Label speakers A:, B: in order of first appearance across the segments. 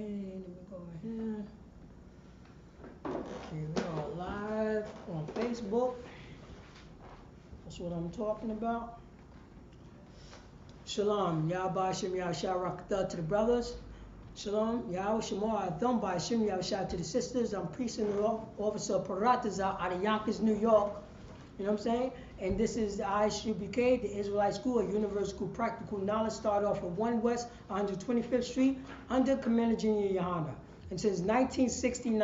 A: let me go in here. Okay, we are live on Facebook. That's what I'm talking about. Shalom, Yahweh Shem Yahshua to the brothers. Shalom, Yahweh Shemar Adon by Shem Yahshua to the sisters. I'm priest and officer Parataza out of Yonkers, New York. You know what I'm saying? And this is the Isupk, the Israelite School, a universal school, practical knowledge. Started off on 1 West 125th Street under Commander Junior Yohana. And since 1969,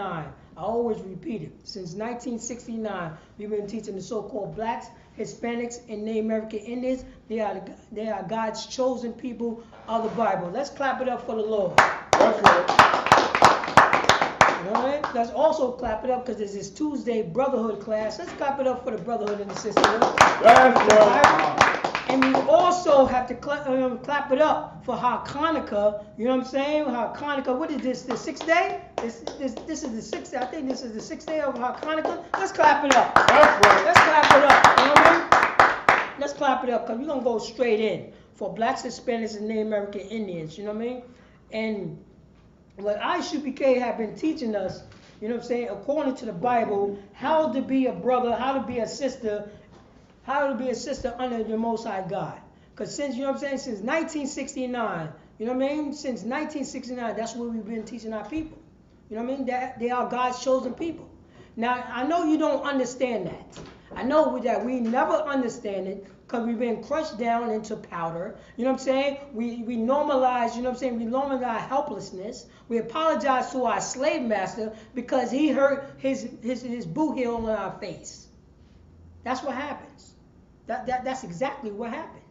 A: I always repeat it, since 1969, we've been teaching the so-called blacks, Hispanics, and Native American Indians. They are God's chosen people of the Bible. Let's clap it up for the Lord.
B: That's right.
A: You know what I mean? Let's also clap it up because there's this Tuesday Brotherhood class. Let's clap it up for the Brotherhood and the sisterhood.
B: That's right.
A: And we also have to clap it up for Hanukkah. You know what I'm saying? Hanukkah. What is this? The 6th day? This is the 6th day. I think this is the 6th day of Hanukkah. Let's clap it up.
B: That's right.
A: Let's clap it up. You know what I mean? Let's clap it up because we're gonna go straight in for blacks, Hispanics, and Native American Indians. You know what I mean? And what Isupk have been teaching us, you know what I'm saying, according to the Bible, how to be a brother, how to be a sister, under the Most High God. Because since, you know what I'm saying, since 1969, you know what I mean, since 1969, that's what we've been teaching our people. You know what I mean, that they are God's chosen people. Now, I know you don't understand that. I know that we never understand it because we've been crushed down into powder. You know what I'm saying? We normalize, you know what I'm saying? We normalize helplessness. We apologize to our slave master because he hurt his boot heel on our face. That's what happens. That's exactly what happened.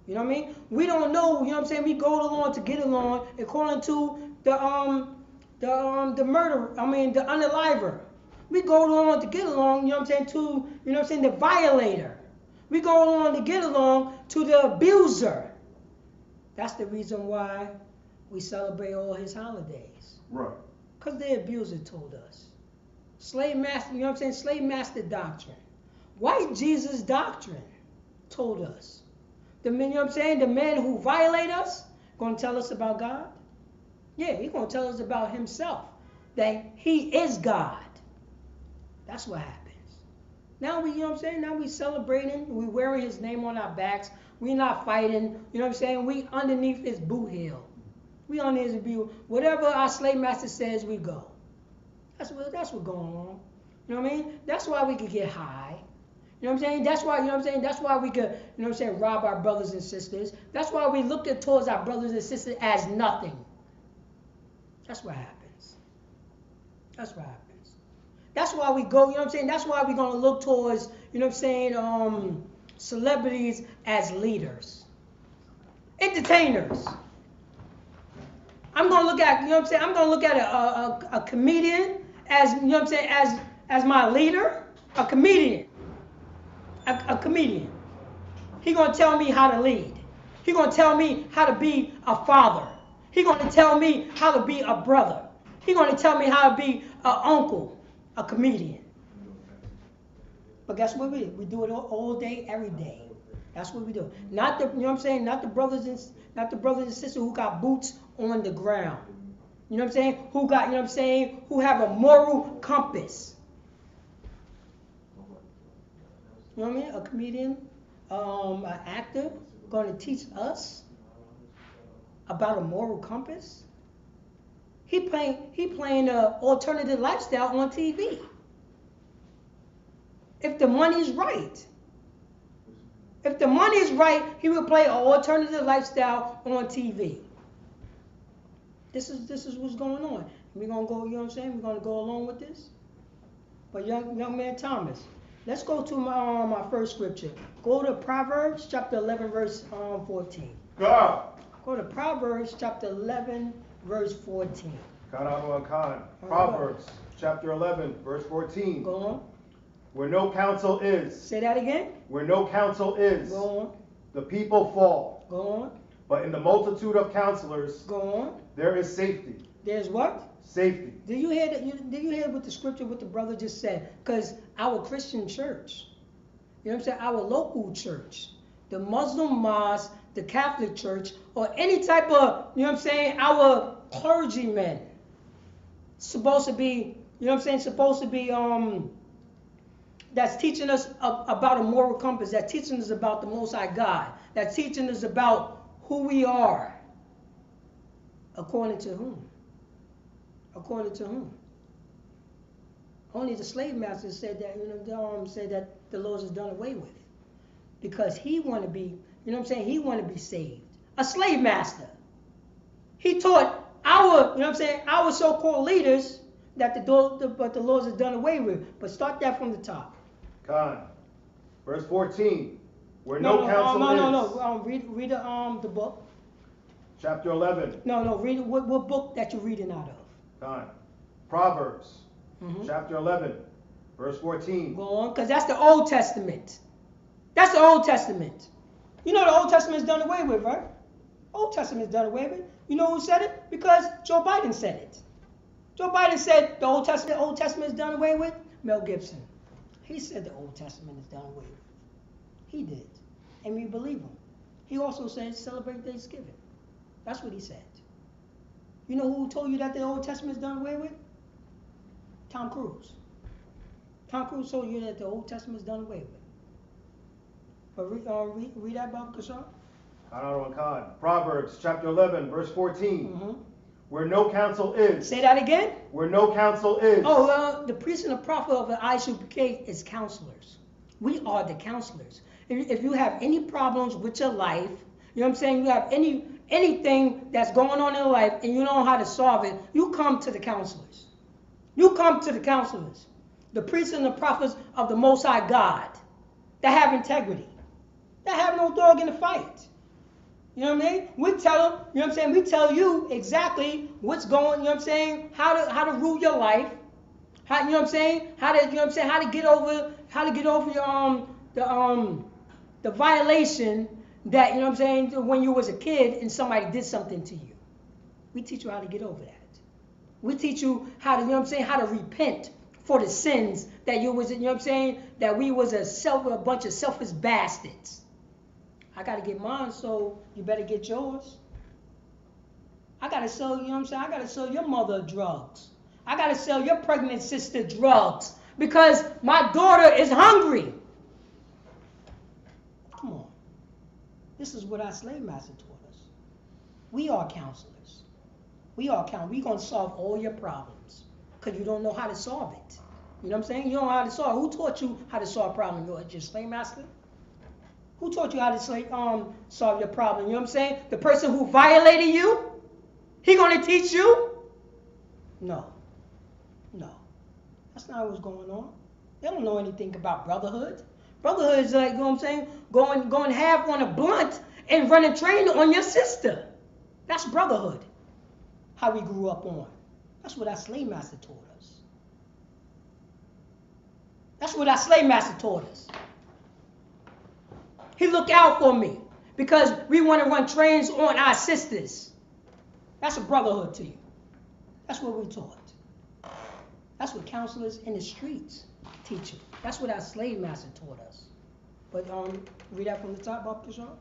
A: You know what I mean? We don't know, you know what I'm saying? We go along to get along according to the murderer, the unaliver. We go along to get along, you know what I'm saying, to, you know what I'm saying, the violator. We go along to get along to the abuser. That's the reason why we celebrate all his holidays.
B: Right.
A: Because the abuser told us. Slave master, you know what I'm saying, slave master doctrine. White Jesus doctrine told us. The men, you know what I'm saying, the men who violate us, going to tell us about God? Yeah, he's going to tell us about himself. That he is God. That's what happens. Now we, you know what I'm saying? Now we celebrating. We wearing his name on our backs. We not fighting. You know what I'm saying? We underneath his boot heel. We underneath his boot. Whatever our slave master says, we go. That's what going on. You know what I mean? That's why we could get high. You know what I'm saying? That's why, you know what I'm saying? That's why we could, you know what I'm saying, rob our brothers and sisters. That's why we look towards our brothers and sisters as nothing. That's what happens. That's what happens. That's why we go, you know what I'm saying? That's why we're going to look towards, you know what I'm saying, celebrities as leaders. Entertainers. I'm going to look at, you know what I'm saying? I'm going to look at a comedian as, you know what I'm saying, as my leader. A comedian. A comedian. He's going to tell me how to lead. He's going to tell me how to be a father. He's going to tell me how to be a brother. He's going to tell me how to be an uncle. A comedian. But guess what we do? We do it all day, every day. That's what we do. Not the, you know what I'm saying, not the brothers and sisters who got boots on the ground. You know what I'm saying? Who got, you know what I'm saying, who have a moral compass. You know what I mean? A comedian, an actor going to teach us about a moral compass. He playing an alternative lifestyle on TV. If the money's right. If the money is right, he will play an alternative lifestyle on TV. This is what's going on. We're gonna go, you know what I'm saying? We're gonna go along with this. But young man Thomas, let's go to my first scripture. Go to Proverbs chapter 11, verse 14.
B: God.
A: Go to Proverbs chapter 11, verse 14.
B: Proverbs chapter 11, verse 14.
A: Go on.
B: Where no counsel is.
A: Say that again.
B: Where no counsel is.
A: Go on.
B: The people fall.
A: Go on.
B: But in the multitude of counselors.
A: Go on.
B: There is safety.
A: There's what?
B: Safety.
A: Did you hear that? Did you hear what the scripture, what the brother just said? Because our Christian church, you know what I'm saying, our local church, the Muslim mosque, the Catholic church, or any type of, you know what I'm saying, our clergymen, supposed to be, you know what I'm saying, supposed to be, that's teaching us about a moral compass, that's teaching us about the Most High God, that's teaching us about who we are. According to whom? According to whom? Only the slave master said that, said that the laws is done away with. Because he want to be, you know what I'm saying, he want to be saved. A slave master. He taught our, you know what I'm saying, our so-called leaders that the laws are done away with. But start that from the top.
B: Khan. Verse 14. Where no counsel is.
A: Read the book.
B: Chapter 11.
A: No, read what book that you're reading out of.
B: Khan. Proverbs. Chapter 11. Verse 14.
A: Go on, because that's the Old Testament. That's the Old Testament. You know the Old Testament is done away with, right? Old Testament is done away with. You know who said it? Because Joe Biden said it. Joe Biden said the Old Testament is done away with. Mel Gibson. He said the Old Testament is done away with. He did. And we believe him. He also said celebrate Thanksgiving. That's what he said. You know who told you that the Old Testament is done away with? Tom Cruise. Tom Cruise told you that the Old Testament is done away with. But read that, Bob Kashar.
B: Khan. Proverbs chapter 11, verse 14. Where no counsel is.
A: Say that again.
B: Where no counsel is.
A: Oh, the priest and the prophet of the Isupk is counselors. We are the counselors. If you have any problems with your life, you know what I'm saying, you have anything that's going on in life and you don't know how to solve it, you come to the counselors. You come to the counselors. The priests and the prophets of the Most High God that have integrity. That have no dog in the fight. You know what I mean? We tell them, you know what I'm saying? We tell you exactly what's going, you know what I'm saying? How to rule your life. How, you know what I'm saying? How to, you know what I'm saying? How to get over your the violation that, you know what I'm saying, when you was a kid and somebody did something to you. We teach you how to get over that. We teach you how to, you know what I'm saying, how to repent for the sins that you was, you know what I'm saying, that we was a bunch of selfish bastards. I got to get mine, so you better get yours. I got to sell, you know what I'm saying, I got to sell your mother drugs. I got to sell your pregnant sister drugs because my daughter is hungry. Come on. This is what our slave master taught us. We are counselors. We are counselors. We're going to solve all your problems because you don't know how to solve it. You know what I'm saying? You don't know how to solve it. Who taught you how to solve problems? Your slave master? Who taught you how to solve your problem? You know what I'm saying? The person who violated you? He going to teach you? No. That's not what's going on. They don't know anything about brotherhood. Brotherhood is like, you know what I'm saying, going half on a blunt and running train on your sister. That's brotherhood. How we grew up on. That's what our slave master taught us. That's what our slave master taught us. He looked out for me because we want to run trains on our sisters. That's a brotherhood to you. That's what we taught. That's what counselors in the streets teach you. That's what our slave master taught us. But read that from the top, Bob Kishore.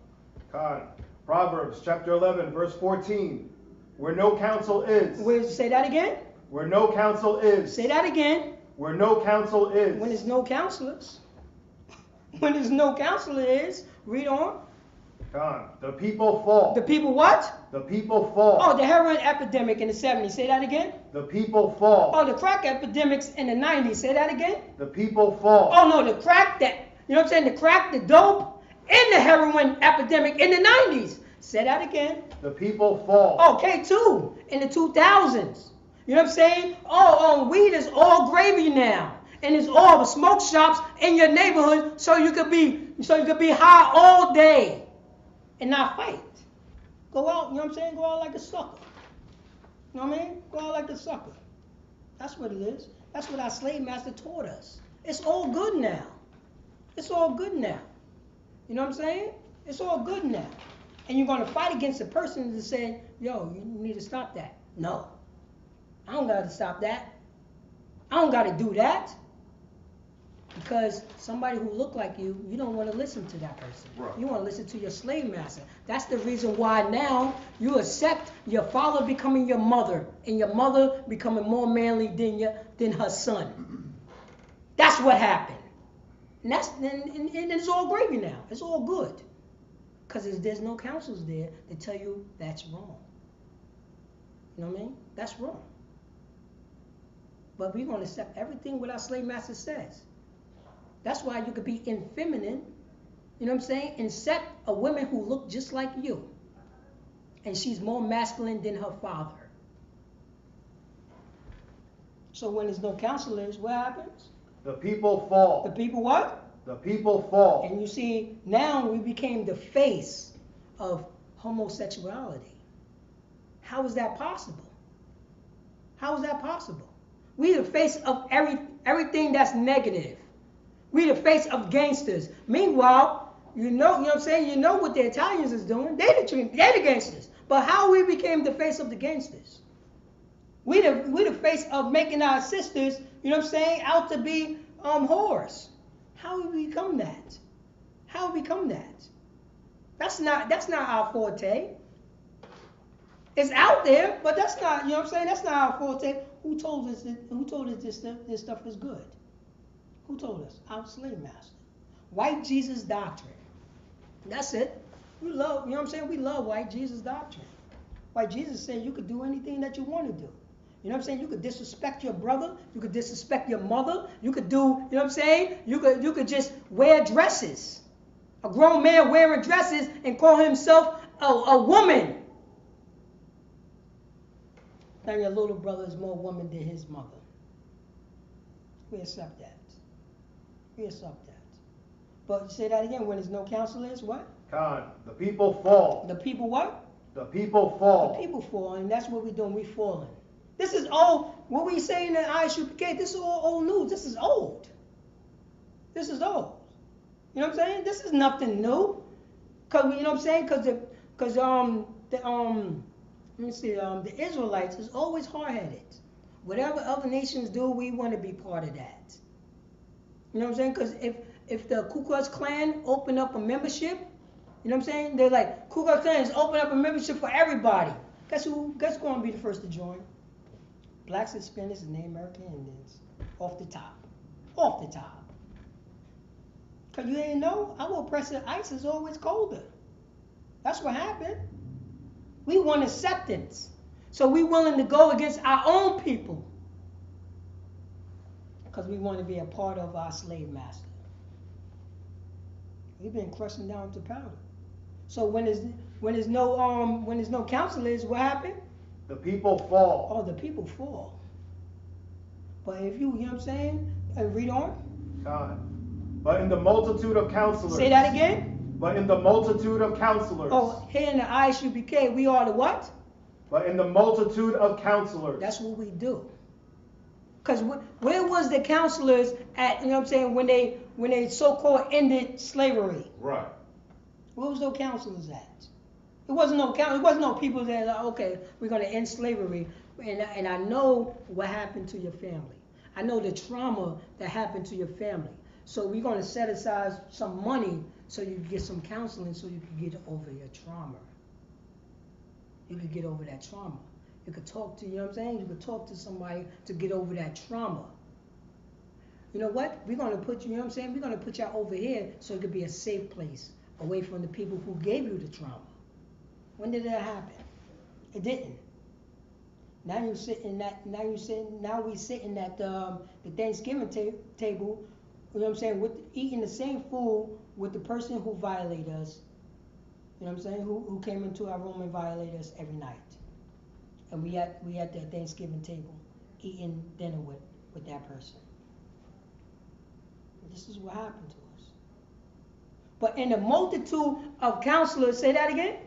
B: Khan. Proverbs chapter 11, verse 14. Where no counsel is.
A: Say that again.
B: Where no counsel is.
A: Say that again.
B: Where no counsel is.
A: When there's no counselors. When there's no counselor is. Read on.
B: Khan. The people fall.
A: The people what?
B: The people fall.
A: Oh, the heroin epidemic in the 70s. Say that again.
B: The people fall.
A: Oh, the crack epidemics in the 90s. Say that again.
B: The people fall.
A: Oh, no, the crack that, you know what I'm saying? The crack, the dope, and the heroin epidemic in the 90s. Say that again.
B: The people fall.
A: Oh, K2 in the 2000s. You know what I'm saying? Oh, weed is all gravy now. And it's all the smoke shops in your neighborhood so you could be high all day and not fight. Go out, you know what I'm saying? Go out like a sucker. You know what I mean? Go out like a sucker. That's what it is. That's what our slave master taught us. It's all good now. It's all good now. You know what I'm saying? It's all good now. And you're going to fight against a person that say, yo, you need to stop that. No. I don't got to stop that. I don't got to do that. Because somebody who look like you don't want to listen to that person.
B: Right.
A: You want to listen to your slave master. That's the reason why now you accept your father becoming your mother and your mother becoming more manly than her son. That's what happened. And it's all gravy now. It's all good. Because there's no counsels there to tell you that's wrong. You know what I mean? That's wrong. But we're going to accept everything what our slave master says. That's why you could be feminine, you know what I'm saying, and accept a woman who look just like you. And she's more masculine than her father. So when there's no counselors, what happens?
B: The people fall.
A: The people what?
B: The people fall.
A: And you see, now we became the face of homosexuality. How is that possible? How is that possible? We the face of everything that's negative. We the face of gangsters. Meanwhile, you know what I'm saying? You know what the Italians is doing. They're the gangsters. But how we became the face of the gangsters? We the face of making our sisters, you know what I'm saying, out to be whores. How we become that? How we become that? That's not our forte. It's out there, but that's not, you know what I'm saying? That's not our forte. Who told us this stuff is good? Who told us? Our slave master. White Jesus doctrine. That's it. We love, you know what I'm saying? We love white Jesus doctrine. White Jesus said you could do anything that you want to do. You know what I'm saying? You could disrespect your brother. You could disrespect your mother. You could do, you know what I'm saying? You could just wear dresses. A grown man wearing dresses and call himself a woman. Now your little brother is more woman than his mother. We accept that. We accept that. But say that again, when there's no counselors, what?
B: Con, the people fall.
A: The people what?
B: The people fall.
A: The people fall, and that's what we're doing, we falling. This is old, what we say in the Isupk, this is all old news. This is old. This is old. You know what I'm saying? This is nothing new. Cause you know what I'm saying? The Israelites is always hard-headed. Whatever other nations do, we want to be part of that. You know what I'm saying? Because if the Ku Klux Klan open up a membership, you know what I'm saying? They're like, Ku Klux Klan is open up a membership for everybody. Guess who's going to be the first to join? Blacks, Hispanics, and Native American Indians. Off the top. Off the top. Because you didn't know, our oppressive ice is always colder. That's what happened. We want acceptance. So we're willing to go against our own people. Because we want to be a part of our slave master. We've been crushing down to powder. So when there's no counselors, what happened?
B: The people fall.
A: Oh, the people fall. But if you know what I'm saying? Read on.
B: Con. But in the multitude of counselors.
A: Say that again.
B: But in the multitude of counselors.
A: Oh, here in the Isupk, we are the what?
B: But in the multitude of counselors.
A: That's what we do. Because where was the counselors at, you know what I'm saying, when they so-called ended slavery?
B: Right.
A: Where was those counselors at? It wasn't no people that like, okay, we're going to end slavery. And I know what happened to your family. I know the trauma that happened to your family. So we're going to set aside some money so you can get some counseling so you can get over your trauma. You can get over that trauma. You could talk to, you know what I'm saying? You could talk to somebody to get over that trauma. You know what? We're going to put you, you know what I'm saying? We're going to put you over here so it could be a safe place away from the people who gave you the trauma. When did that happen? It didn't. Now we sitting at the Thanksgiving table, you know what I'm saying, eating the same food with the person who violated us, you know what I'm saying, who came into our room and violated us every night. And we at the Thanksgiving table eating dinner with that person. This is what happened to us. But in the multitude of counselors, say that again?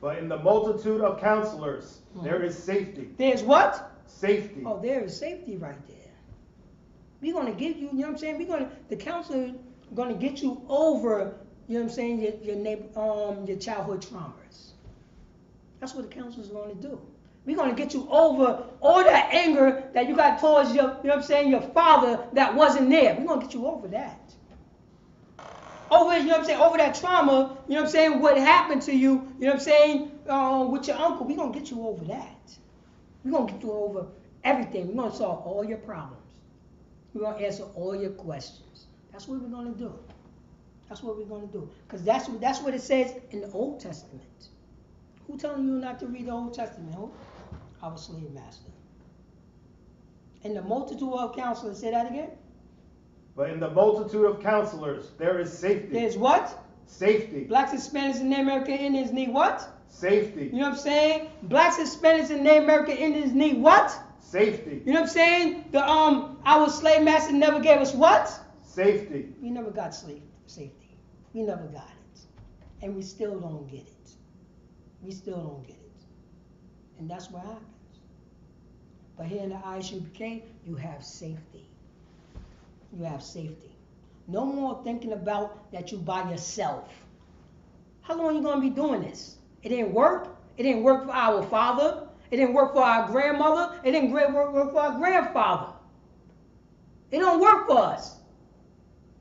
B: But in the multitude of counselors, there is safety.
A: There's what?
B: Safety.
A: Oh, there is safety right there. We're going to get you, you know what I'm saying? The counselor going to get you over, you know what I'm saying, your childhood traumas. That's what the counselor is going to do. We're going to get you over all that anger that you got towards your, you know what I'm saying, your father that wasn't there. We're going to get you over that. Over, you know what I'm saying, over that trauma, you know what I'm saying, what happened to you, you know what I'm saying, with your uncle. We're going to get you over that. We're going to get you over everything. We're going to solve all your problems. We're going to answer all your questions. That's what we're going to do. That's what we're going to do. Because that's what it says in the Old Testament. Who telling you not to read the Old Testament? Who? Our slave master. And the multitude of counselors, say that again?
B: But in the multitude of counselors, there is safety.
A: There's what?
B: Safety.
A: Blacks, Hispanics, and Native American Indians need what?
B: Safety.
A: You know what I'm saying? Blacks, Hispanics, and Native American Indians need what?
B: Safety.
A: You know what I'm saying? Our slave master never gave us what?
B: Safety.
A: We never got safety. We never got it. And we still don't get it. We still don't get it. And that's what happens. But here in the Isupk, you have safety. You have safety. No more thinking about that you by yourself. How long are you going to be doing this? It didn't work. It didn't work for our father. It didn't work for our grandmother. It didn't work for our grandfather. It don't work for us.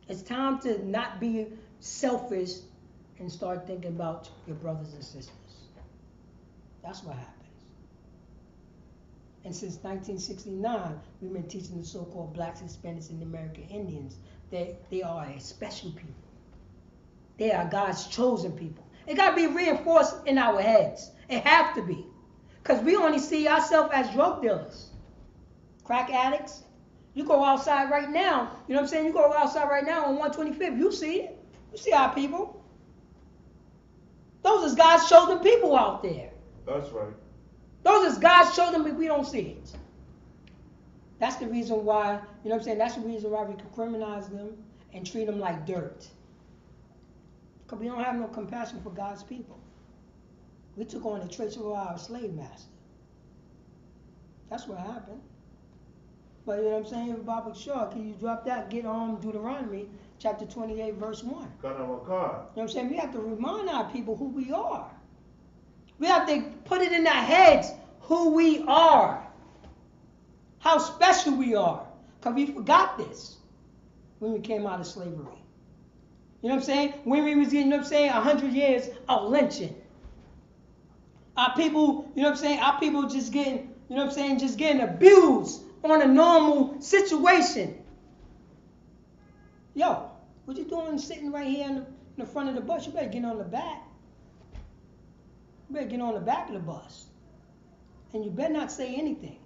A: It's time to not be selfish and start thinking about your brothers and sisters. That's what happens. And since 1969, we've been teaching the so-called Blacks, Hispanics, and American Indians that they are a special people. They are God's chosen people. It got to be reinforced in our heads. It have to be. Because we only see ourselves as drug dealers, crack addicts. You go outside right now, you know what I'm saying? You go outside right now on 125th, you see it. You see our people. Those is God's chosen people out there.
B: That's right.
A: Those is God's chosen people, we don't see it. That's the reason why, you know what I'm saying? That's the reason why we can criminalize them and treat them like dirt. Because we don't have no compassion for God's people. We took on the traits of our slave master. That's what happened. But you know what I'm saying? Baba Shaw, can you drop that? Get on Deuteronomy chapter 28, verse 1. You know what I'm saying? We have to remind our people who we are. We have to put it in their heads who we are. How special we are. Because we forgot this when we came out of slavery. You know what I'm saying? When we was, you know what I'm saying, 100 years of lynching. Our people, you know what I'm saying, our people just getting, you know what I'm saying, just getting abused on a normal situation. Yo, what you doing sitting right here in the front of the bus? You better get on the back. You better get on the back of the bus. And you better not say anything,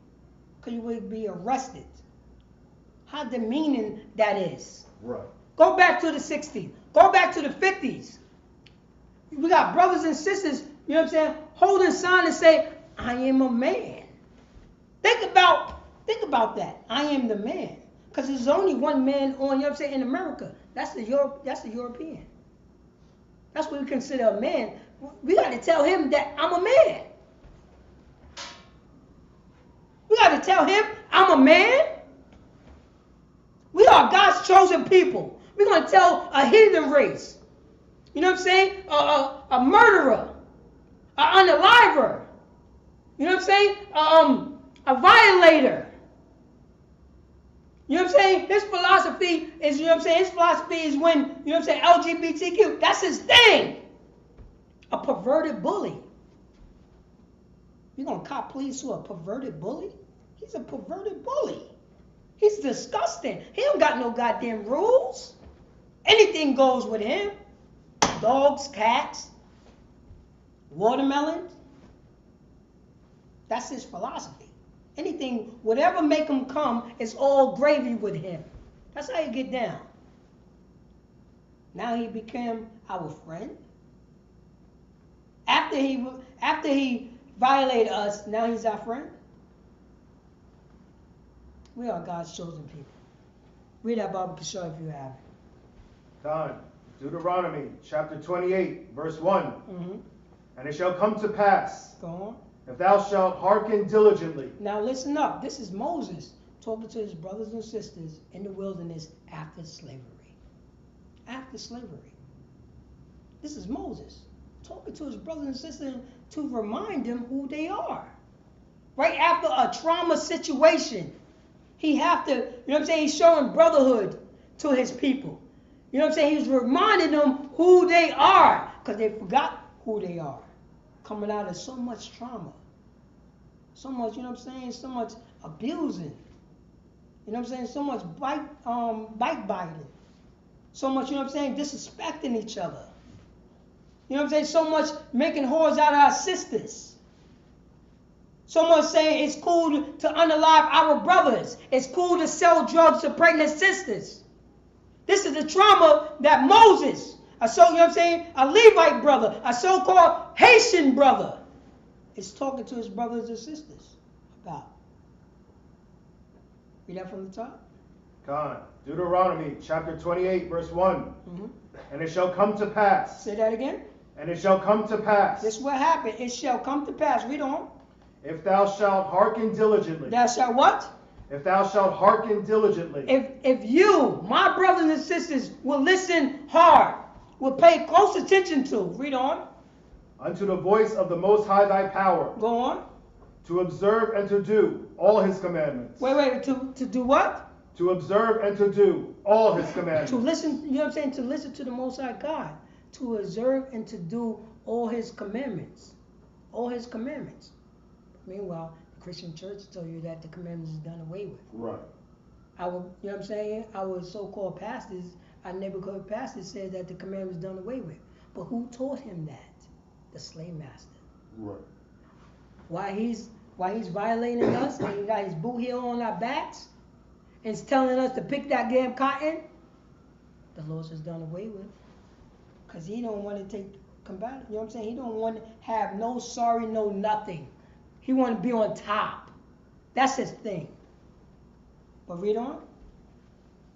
A: because you will be arrested. How demeaning that is.
B: Right.
A: Go back to the 60s. Go back to the 50s. We got brothers and sisters, you know what I'm saying, holding a sign and say, I am a man. Think about that. I am the man. Because there's only one man on, you know what I'm saying, in America. That's the European. That's what we consider a man. We got to tell him that I'm a man. We got to tell him I'm a man. We are God's chosen people. We're going to tell a heathen race, you know what I'm saying, a murderer, an unaliver, you know what I'm saying, a violator. You know what I'm saying? His philosophy is, you know what I'm saying, his philosophy is when, you know what I'm saying, LGBTQ, that's his thing. A perverted bully. You're going to cop pleas to a perverted bully? He's a perverted bully. He's disgusting. He don't got no goddamn rules. Anything goes with him. Dogs, cats, watermelons. That's his philosophy. Anything, whatever make him come, is all gravy with him. That's how you get down. Now he became our friend. After he violated us, now he's our friend. We are God's chosen people. Read that Bible, Kishore, if you have it.
B: Done. Deuteronomy chapter 28, verse 1.
A: Mm-hmm.
B: And it shall come to pass,
A: Go on.
B: if thou shalt hearken diligently.
A: Now listen up. This is Moses talking to his brothers and sisters in the wilderness after slavery. After slavery. This is Moses talking to his brothers and sisters to remind them who they are. Right after a trauma situation, he have to, you know what I'm saying, he's showing brotherhood to his people. You know what I'm saying? He's reminding them who they are, because they forgot who they are. Coming out of so much trauma. So much, you know what I'm saying, so much abusing. You know what I'm saying? So much bite biting. So much, you know what I'm saying, disrespecting each other. You know what I'm saying? So much making whores out of our sisters. So much saying it's cool to unalive our brothers. It's cool to sell drugs to pregnant sisters. This is the trauma that Moses, you know what I'm saying, a Levite brother, a so-called Haitian brother, is talking to his brothers and sisters about. Read that from the top.
B: Con. Deuteronomy chapter 28, verse 1.
A: Mm-hmm.
B: And it shall come to pass.
A: Say that again.
B: And it shall come to pass.
A: This is what happened. It shall come to pass. Read on.
B: If thou shalt hearken diligently.
A: Thou shalt what?
B: If thou shalt hearken diligently.
A: If you, my brothers and sisters, will listen hard, will pay close attention to. Read on.
B: Unto the voice of the Most High thy power.
A: Go on.
B: To observe and to do all his commandments.
A: Wait. To do what?
B: To observe and to do all his commandments.
A: To listen, you know what I'm saying? To listen to the Most High God. To observe and to do all his commandments. All his commandments. Meanwhile, the Christian church tell you that the commandments is done away with.
B: Right.
A: You know what I'm saying? Our so-called pastors, our neighborhood pastors said that the commandments is done away with. But who taught him that? The slave master.
B: Right.
A: Why he's violating us and he got his boot heel on our backs and is telling us to pick that damn cotton, the Lord is done away with. Because he don't want to combat it. You know what I'm saying? He don't want to have no sorry, no nothing. He want to be on top. That's his thing. But read on.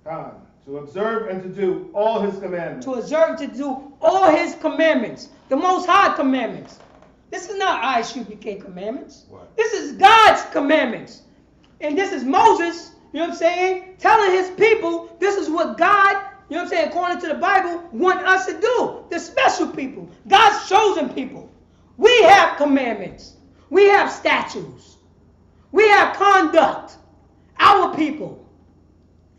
B: To observe and to do all his commandments.
A: To observe, to do all his commandments. The Most High commandments. This is not Isupk commandments.
B: What?
A: This is God's commandments. And this is Moses, you know what I'm saying, telling his people this is what God, you know what I'm saying, according to the Bible, want us to do. The special people. God's chosen people. We have commandments. We have statutes. We have conduct. Our people.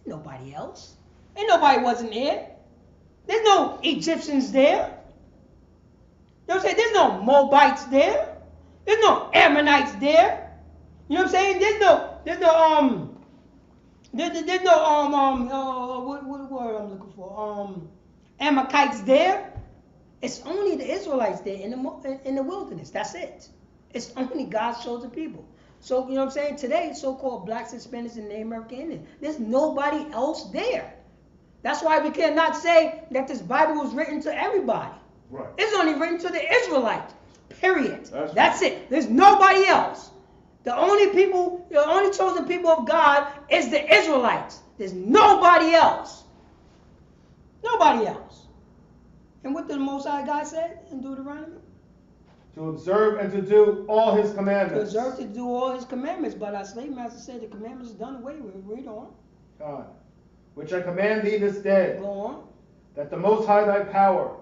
A: Nobody else. Ain't nobody wasn't there. There's no Egyptians there. You know what I'm saying? There's no Moabites there. There's no Ammonites there. You know what I'm saying? There's no what word I'm looking for? Amalekites there. It's only the Israelites there in the wilderness. That's it. It's only God's chosen people. So, you know what I'm saying? Today, so-called blacks, Hispanics, and Native American Indians. There's nobody else there. That's why we cannot say that this Bible was written to everybody.
B: Right.
A: It's only written to the Israelites. Period.
B: That's
A: it. There's nobody else. The only chosen people of God is the Israelites. There's nobody else. Nobody else. And what did the Most High God said in Deuteronomy?
B: To observe and to do all his
A: To
B: commandments.
A: observe, to do all his commandments. But our slave master said the commandments is done away with. Read on.
B: Which I command thee this day.
A: Go on.
B: That the Most High thy power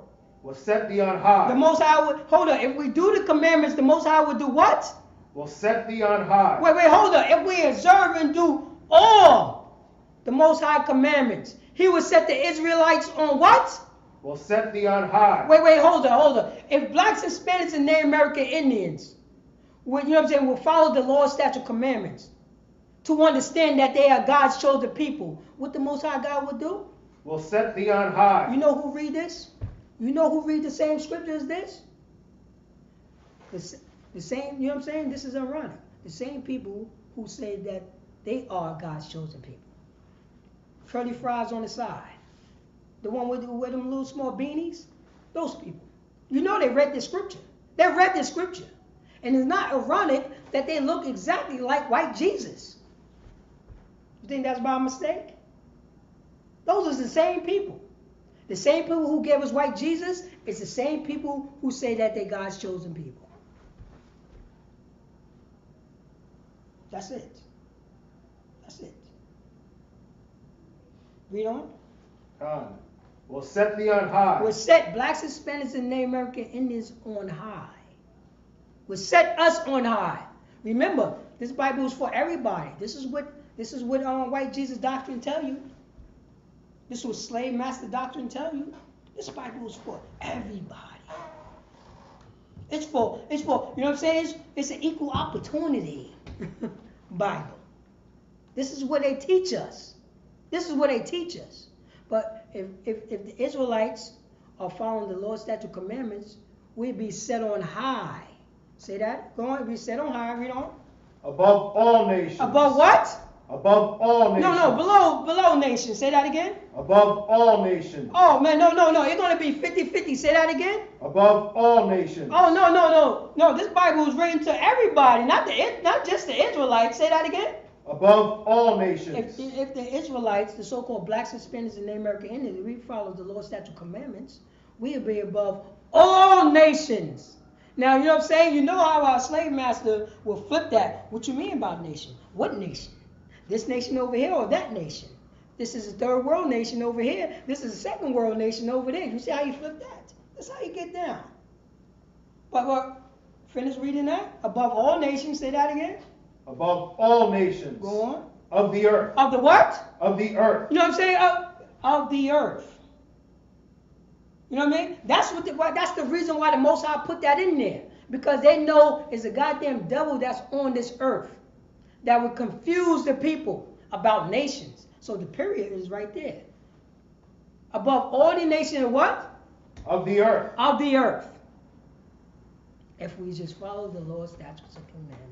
B: will set thee on high.
A: The Most High would, hold on, if we do the commandments, the Most High would do what?
B: Will set thee on high.
A: Wait, hold on. If we observe and do all the Most High commandments, he would set the Israelites on what?
B: Will set thee on high.
A: Wait, hold on. If blacks, Hispanics, and Native American Indians, would, you know what I'm saying, will follow the law, statute, commandments, to understand that they are God's chosen people, what the Most High God would do?
B: Will set thee on high.
A: You know who read this? You know who read the same scripture as this? The same, you know what I'm saying? This is ironic. The same people who say that they are God's chosen people. Curly fries on the side. The one with them little small beanies. Those people. You know they read this scripture. They read this scripture. And it's not ironic that they look exactly like white Jesus. You think that's by mistake? Those are the same people. The same people who gave us white Jesus is the same people who say that they're God's chosen people. That's it. That's it. Read on.
B: Will set thee on high.
A: Will set blacks, Hispanics, and Native American Indians on high. Will set us on high. Remember, This Bible is for everybody. This is what white Jesus doctrine tell you. This is what slave master doctrine tell you. This Bible is for everybody. It's for, you know what I'm saying? It's an equal opportunity Bible. This is what they teach us. This is what they teach us. But if the Israelites are following the Lord's statute commandments, we'd be set on high. Say that? Go on, be set on high, read on.
B: Above all nations.
A: Above what?
B: Above all nations.
A: No, below nations. Say that again.
B: Above all nations.
A: Oh, man, no. It's going to be 50-50. Say that again.
B: Above all nations.
A: Oh, no. This Bible was written to everybody, not just the Israelites. Say that again.
B: Above all nations.
A: If the Israelites, the so-called blacks, Hispanics, and Native American Indians, we follow the Lord's statute commandments, we'll be above all nations. Now, you know what I'm saying? You know how our slave master will flip that. What you mean about nation? What nation? This nation over here or that nation? This is a third world nation over here. This is a second world nation over there. You see how you flip that? That's how you get down. But finish reading that. Above all nations, say that again.
B: Above all nations.
A: Go on.
B: Of the earth.
A: Of the what?
B: Of the earth.
A: You know what I'm saying? Of the earth. You know what I mean? That's the reason why the Most High put that in there. Because they know it's a goddamn devil that's on this earth that would confuse the people about nations. So the period is right there. Above all the nations, what?
B: Of the earth.
A: Of the earth. If we just follow the Lord's statutes and commandments.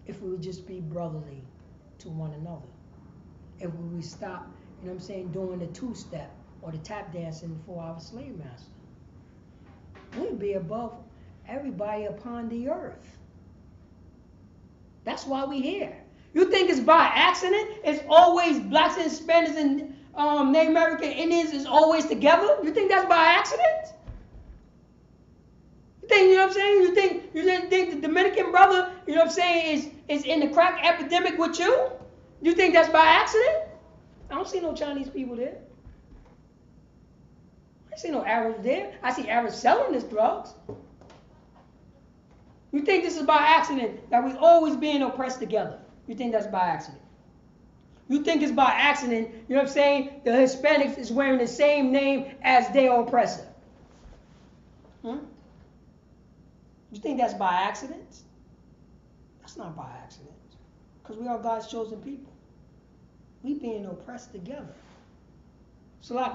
A: If we would just be brotherly to one another. If we would stop, you know what I'm saying, doing the two-step or the tap dancing for our slave master. We'd be above everybody upon the earth. That's why we're here. You think it's by accident? It's always blacks and Hispanics and Native American Indians is always together? You think that's by accident? You think, you know what I'm saying? You think the Dominican brother, you know what I'm saying, is in the crack epidemic with you? You think that's by accident? I don't see no Chinese people there. I see no Arabs there. I see Arabs selling this drugs. You think this is by accident that we always being oppressed together? You think that's by accident? You think it's by accident, you know what I'm saying, the Hispanics is wearing the same name as their oppressor? You think that's by accident? That's not by accident. Because we are God's chosen people. We being oppressed together. So like,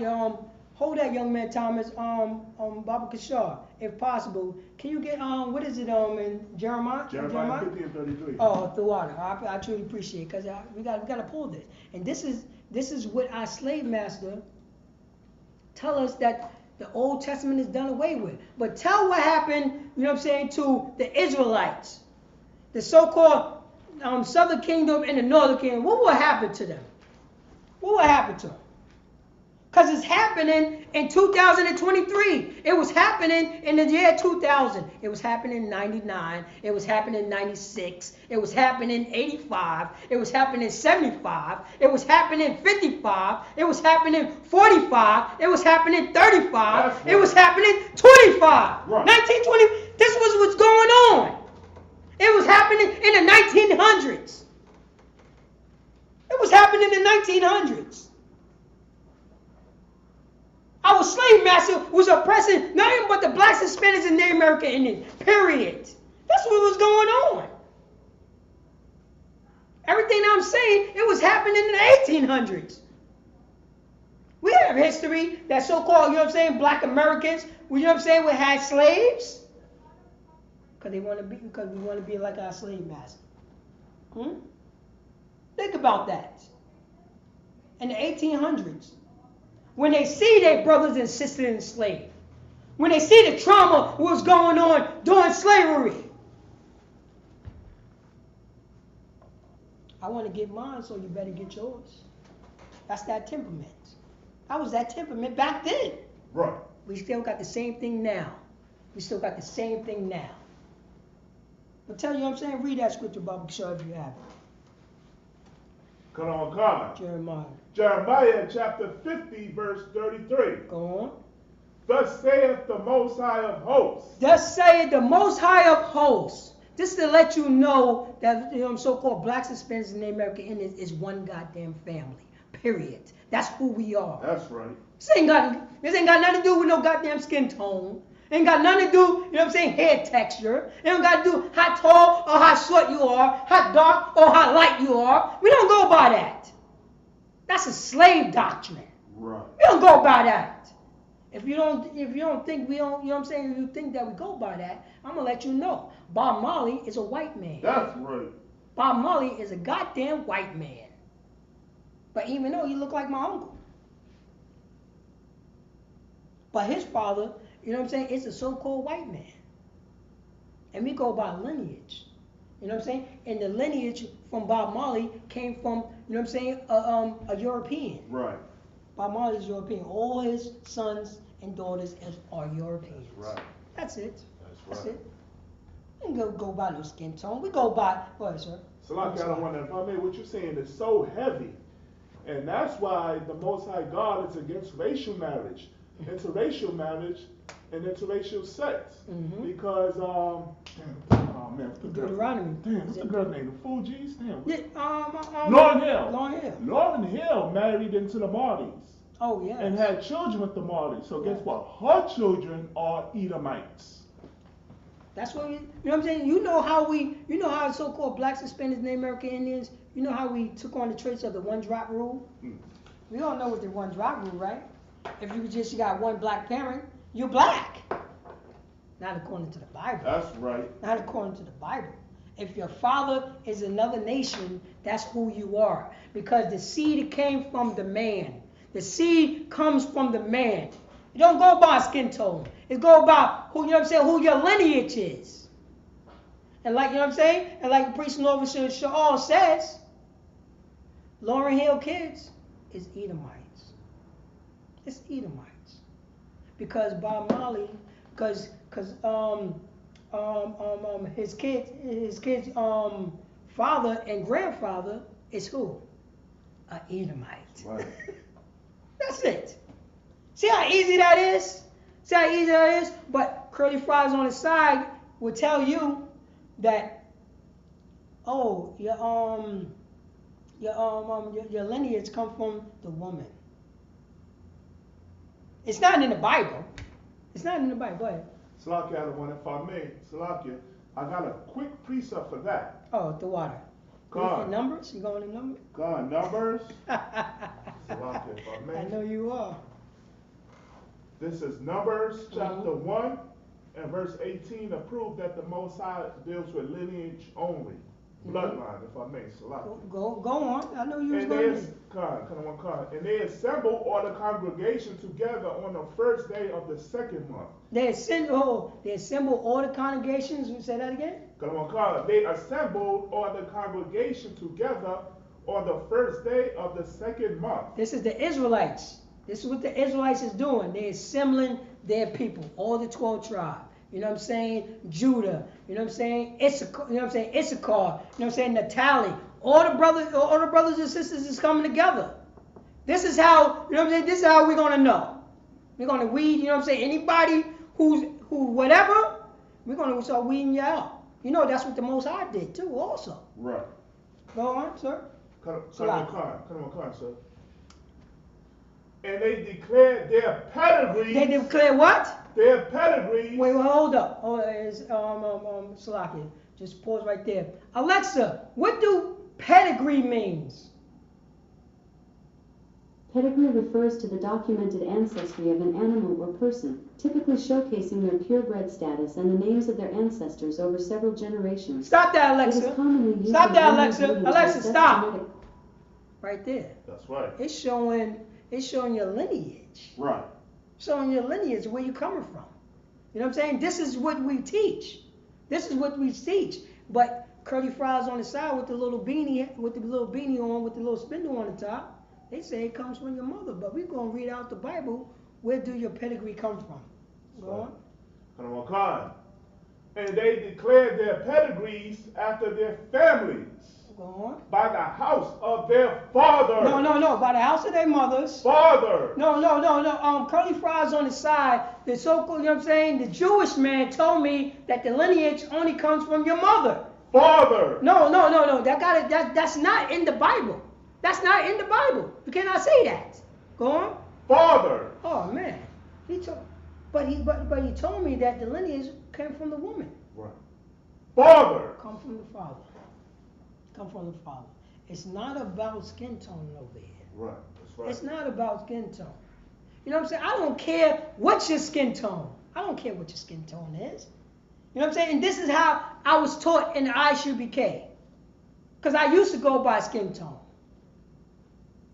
A: hold that, young man Thomas, Baba Kishar, if possible. Can you get, what is it, in Jeremiah?
B: Jeremiah 50 and 33.
A: Oh, the water. I truly appreciate it, because we got to pull this. And this is what our slave master tell us that the Old Testament is done away with. But tell what happened, you know what I'm saying, to the Israelites, the so-called Southern Kingdom and the Northern Kingdom. What will happen to them? What will happen to them? Because it's happening in 2023. It was happening in the year 2000. It was happening in 99. It was happening in 96. It was happening in 85. It was happening in 75. It was happening in 55. It was happening in 45. It was happening in 35.
B: Right.
A: It was happening in 25.
B: Right.
A: 1920. This was what's going on. It was happening in the 1900s. It was happening in the 1900s. Our slave master was oppressing nothing but the blacks, Hispanics, and Native American Indians. Period. That's what was going on. Everything I'm saying, it was happening in the 1800s. We have history that so-called, you know what I'm saying, black Americans, you know what I'm saying, we had slaves. Because we want to be like our slave master. Think about that. In the 1800s. When they see their brothers and sisters enslaved. When they see the trauma what was going on during slavery. I want to get mine, so you better get yours. That's that temperament. That was that temperament back then.
B: Right.
A: We still got the same thing now. But tell you what I'm saying, read that scripture, Baba Kishar, if you have it.
B: Come on, God.
A: Jeremiah.
B: Jeremiah chapter 50, verse 33.
A: Go on.
B: Thus saith the Most High of Hosts.
A: Thus saith the Most High of Hosts. This is to let you know that so-called blacks, Hispanics, and Native American Indians is one goddamn family. Period. That's who we are.
B: That's right.
A: This ain't got nothing to do with no goddamn skin tone. Ain't got nothing to do, hair texture. It don't got to do how tall or how short you are, how dark or how light you are. We don't go by that. That's a slave doctrine.
B: Right.
A: We don't go by that. If you don't think we don't, if you think that we go by that, I'm gonna let you know. Bob Marley is a white man.
B: That's right.
A: Bob Marley is a goddamn white man. But even though he looked like my uncle. But his father, is a so-called white man. And we go by lineage. And the lineage from Bob Marley came from, a European.
B: Right.
A: Bob Marley is European. All his sons and daughters are Europeans.
B: That's right.
A: That's it.
B: That's right.
A: it. We don't go by no skin tone. We go by, what, sir?
C: So like I don't want to, if I mean, what you're saying is so heavy. And that's why the Most High God is against racial marriage, interracial marriage, and interracial sex.
A: Mm-hmm.
C: Because, oh man, what's the
A: Deuteronomy.
C: What's the girl's name? The Fugees? Damn.
A: Yeah,
C: Lauryn Hill.
A: Lauryn Hill.
C: Lauryn Hill married into the Mardis.
A: Oh, yeah.
C: And had children with the Mardis. So guess what? Her children are Edomites.
A: That's what You know how so-called blacks, Hispanics, Native American Indians, you know how we took on the traits of the one drop rule? We all know what the one drop rule, right? If you got one black parent, you're black. Not according to the Bible.
B: That's right.
A: Not according to the Bible. If your father is another nation, that's who you are. Because the seed came from the man. The seed comes from the man. You don't go by skin tone. It go by who who your lineage is. And like and like the priest and officer Shaul says, Lauryn Hill kids is Edomites. It's Edomites. Because Bob Marley, because his kids father and grandfather is who? A Edomite.
B: Right.
A: That's it. See how easy that is? See how easy that is? But Curly Fries on the side will tell you that, oh, your lineage come from the woman. It's not in the Bible. It's not in the Bible. Go ahead.
C: Salakia, I don't want, if I may, Salakia, I got a quick precept for that.
A: Oh, the water.
C: God.
A: Numbers? You going to numbers?
C: God, Numbers. Salakia, if I may.
A: I know you are.
C: This is Numbers chapter 1 and verse 18 to prove that the Most High deals with lineage only. Bloodline, if I may. Salakia.
A: Go on. I know you was
C: And
A: going
C: they,
A: to.
C: and they assembled all the congregation together on the first day of the second month.
A: They assemble all the congregations. Say that again?
C: They assembled all the congregation together on the first day of the second month.
A: This is the Israelites. This is what the Israelites is doing. They're assembling their people, all the 12 tribes. You know what I'm saying? Judah. You know what I'm saying? Issachar. You know what I'm saying? Issachar. You know what I'm saying? Naphtali. All the brothers and sisters is coming together. This is how, you know what I'm saying? This is how we're gonna know. We're gonna weed, you know what I'm saying? Anybody who whatever, we're gonna start weeding you out. You know that's what the Most High did too, also.
C: Right.
A: Go on, sir.
C: Come on, sir. And they declared their pedigree.
A: They declare what?
C: Their pedigree.
A: Wait, hold up. Oh, it's Salakia. Just pause right there. Alexa, what do pedigree means?
D: Pedigree refers to the documented ancestry of an animal or person, typically showcasing their purebred status and the names of their ancestors over several generations.
A: Stop that,
D: It is
A: Alexa.
D: commonly used
A: Stop
D: in
A: that,
D: animal
A: Alexa.
D: breeding to
A: Alexa,
D: assess
A: stop.
D: genetic-
A: Right there.
B: That's right.
A: It's showing your lineage.
B: Right.
A: Showing your lineage, where you coming from. You know what I'm saying? This is what we teach. This is what we teach. But Curly Fries on the side with the little beanie on, with the little spindle on the top, they say it comes from your mother. But we're gonna read out the Bible. Where do your pedigree come from? Go on.
C: And they declared their pedigrees after their families.
A: Go on.
C: By the house of their father.
A: No. By the house of their mothers.
C: Father.
A: No. Curly fries on the side. The so-called, you know what I'm saying? The Jewish man told me that the lineage only comes from your mother.
C: Father.
A: No. That's not in the Bible. That's not in the Bible. You cannot say that. Go on.
C: Father.
A: Oh man. But he told me that the lineage came from the woman.
C: Right. Father.
A: Come from the father. Come from the father. It's not about skin tone over here.
C: Right. That's right.
A: It's not about skin tone. You know what I'm saying? I don't care what's your skin tone. I don't care what your skin tone is. You know what I'm saying? And this is how I was taught in the ISUBK. Because I used to go by skin tone.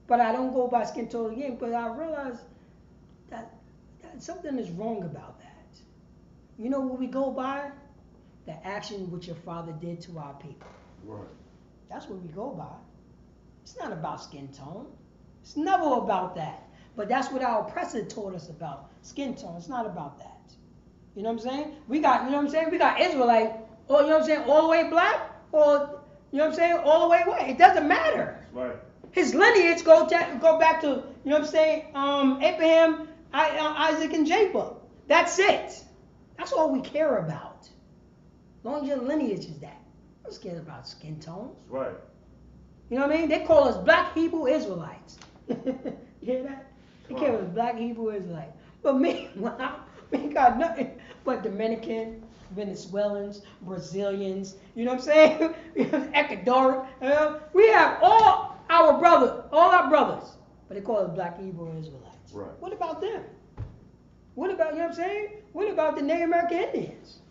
A: But I don't go by skin tone again, but I realized that something is wrong about that. You know what we go by? The action which your father did to our people.
C: Right.
A: That's what we go by. It's not about skin tone. It's never about that. But that's what our oppressor taught us about. Skin tone. It's not about that. You know what I'm saying? We got Israelite, or you know what I'm saying, all the way black, or you know what I'm saying, all the way white. It doesn't matter.
C: Right.
A: His lineage go back to, you know what I'm saying, Abraham, Isaac, and Jacob. That's it. That's all we care about. As long as your lineage is that. I'm scared about skin tones.
C: Right.
A: You know what I mean? They call us black Hebrew Israelites. You hear that? They
C: Wow.
A: call us black Hebrew Israelites. But meanwhile, we ain't got nothing but Dominican, Venezuelans, Brazilians, you know what I'm saying? Ecuador. We have all our brothers, but they call us black Hebrew Israelites.
C: Right.
A: What about them? What about, you know what I'm saying? What about the Native American Indians?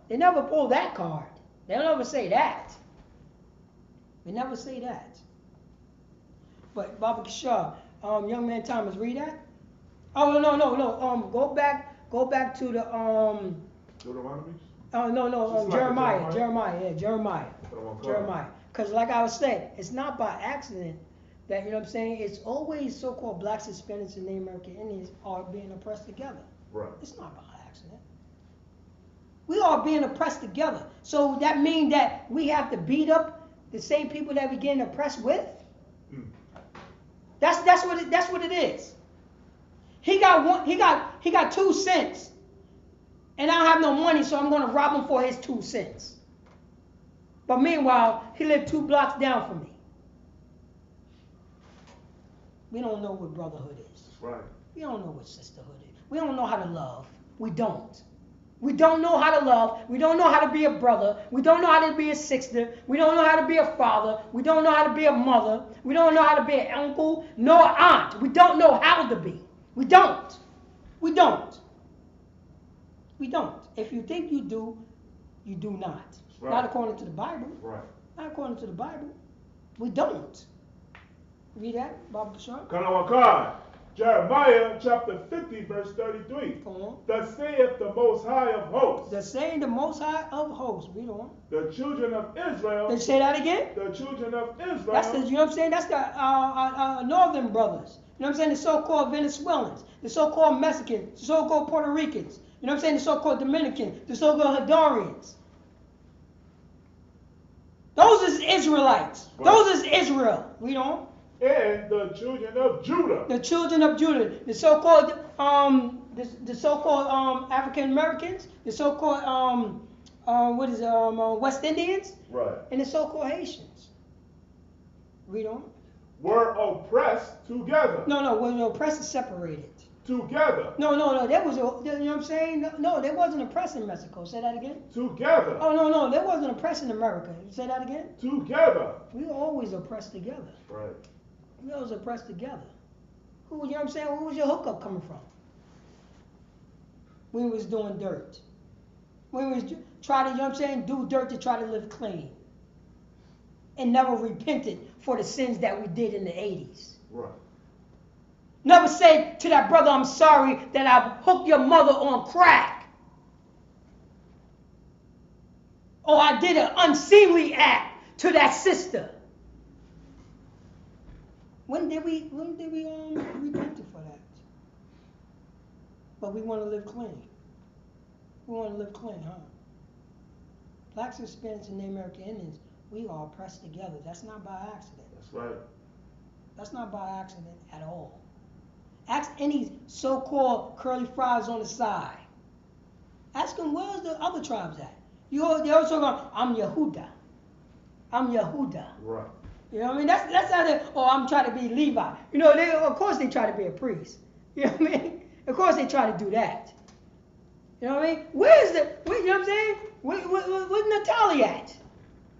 A: They never pull that card. They'll never say that. They never say that. But Baba Kishar, young man Thomas, read that? Oh no. Go back to the
C: Deuteronomy?
A: Jeremiah. Because like I was saying, it's not by accident that, you know what I'm saying, it's always so-called blacks, Hispanics, and Native American Indians are being oppressed together.
C: Right.
A: It's not by accident. We are being oppressed together. So that means that we have to beat up the same people that we're getting oppressed with? That's what it is. He got 2 cents. And I don't have no money, so I'm gonna rob him for his 2 cents. But meanwhile, he lived 2 blocks down from me. We don't know what brotherhood is.
C: Right.
A: We don't know what sisterhood is. We don't know how to love. We don't. We don't know how to love. We don't know how to be a brother. We don't know how to be a sister. We don't know how to be a father. We don't know how to be a mother. We don't know how to be an uncle nor aunt. We don't know how to be. We don't. If you think you do, you do not.
C: Right.
A: Not according to the Bible.
C: Right.
A: Not according to the Bible. We don't. Read that, Baba Bashar.
C: Kanawakar. Jeremiah chapter 50, verse 33.
A: Go on.
C: Thus saith the Most High of hosts.
A: The saying the Most High of hosts. Read on.
C: The children of Israel.
A: They say that again?
C: The children of Israel.
A: That's the, you know what I'm saying? That's the northern brothers. You know what I'm saying? The so-called Venezuelans, the so-called Mexicans, the so-called Puerto Ricans. You know what I'm saying? The so-called Dominicans, the so-called Hondurans. Those is Israelites.
C: Right.
A: Those is Israel. Read on.
C: And the children of Judah.
A: The children of Judah, the so-called African Americans, the so-called West Indians,
C: Right.
A: and the so-called Haitians. Read on.
C: Were oppressed together.
A: No, when the oppressed is separated.
C: Together.
A: No, there was you know what I'm saying? No, there wasn't oppressed in Mexico. Say that again.
C: Together.
A: Oh no, there wasn't oppressed in America. Say that again.
C: Together.
A: We were always oppressed together.
C: Right.
A: We always oppressed together. You know what I'm saying? Where was your hookup coming from? We was doing dirt. We was trying to, you know what I'm saying, do dirt to try to live clean. And never repented for the sins that we did in the 80s.
C: Right.
A: Never said to that brother, I'm sorry that I hooked your mother on crack. Or I did an unseemly act to that sister. When did we repent for that? But we want to live clean. We want to live clean, huh? Blacks, Hispanics, and Native American Indians We are oppressed together. That's not by accident.
C: That's right.
A: That's not by accident at all. Ask any so-called curly fries on the side. Ask them, where's the other tribes at? They always talk about, I'm Yehuda. I'm Yehuda.
C: Right.
A: You know what I mean? That's how they, oh, I'm trying to be Levi. You know, of course they try to be a priest. You know what I mean? Of course they try to do that. You know what I mean? You know what I'm saying? Where's Natalia at?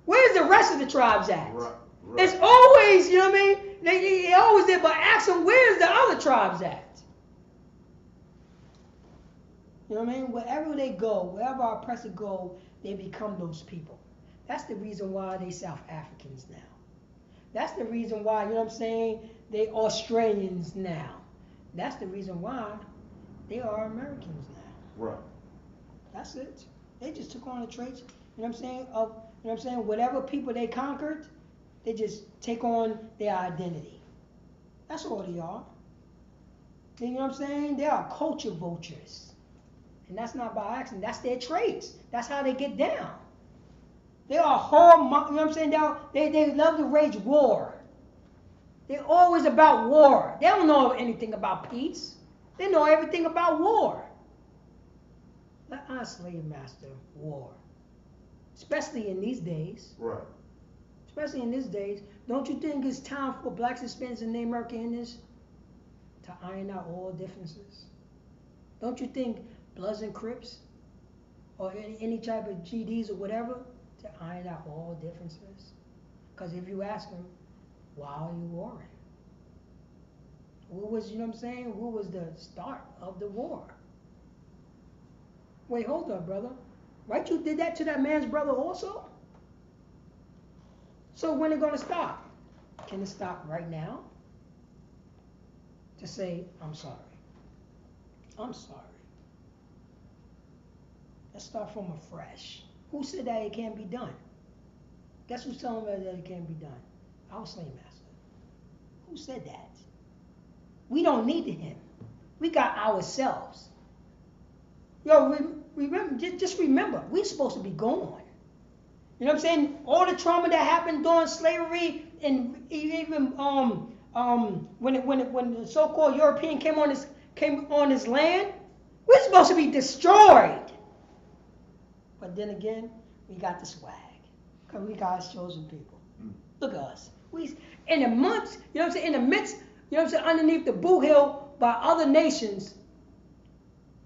A: Where's the rest of the tribes at?
C: Right.
A: It's always, you know what I mean? They always there, but ask them, where's the other tribes at? You know what I mean? Wherever they go, wherever our oppressors go, they become those people. That's the reason why they South Africans now. That's the reason why, you know what I'm saying, they Australians now. That's the reason why they are Americans now.
C: Right.
A: That's it. They just took on the traits, you know what I'm saying, of, you know what I'm saying, whatever people they conquered, they just take on their identity. That's all they are. You know what I'm saying? They are culture vultures. And that's not by accident. That's their traits. That's how they get down. They are whole, you know what I'm saying? They love to wage war. They're always about war. They don't know anything about peace. They know everything about war. Let our slave master war. Especially in these days.
C: Right.
A: Especially in these days. Don't you think it's time for blacks, Hispanics, and Native Americans to iron out all differences? Don't you think Bloods and Crips or any type of GDs or whatever to iron out all differences? Because if you ask them, why are you warring? What was, you know what I'm saying? What was the start of the war? Wait, hold up, brother. Right, you did that to that man's brother also? So when it gonna stop? Can it stop right now? To say, I'm sorry. I'm sorry. Let's start from afresh. Who said that it can't be done? Guess who's telling us that it can't be done? Our slave master. Who said that? We don't need him. We got ourselves. Yo, remember, just remember, we're supposed to be gone. You know what I'm saying? All the trauma that happened during slavery, and even when the so-called European came on his land, we're supposed to be destroyed. But then again, we got the swag, because we God's chosen people. Look at us. We in the months, you know what I'm saying, in the midst, you know what I'm saying, underneath the boot hill by other nations,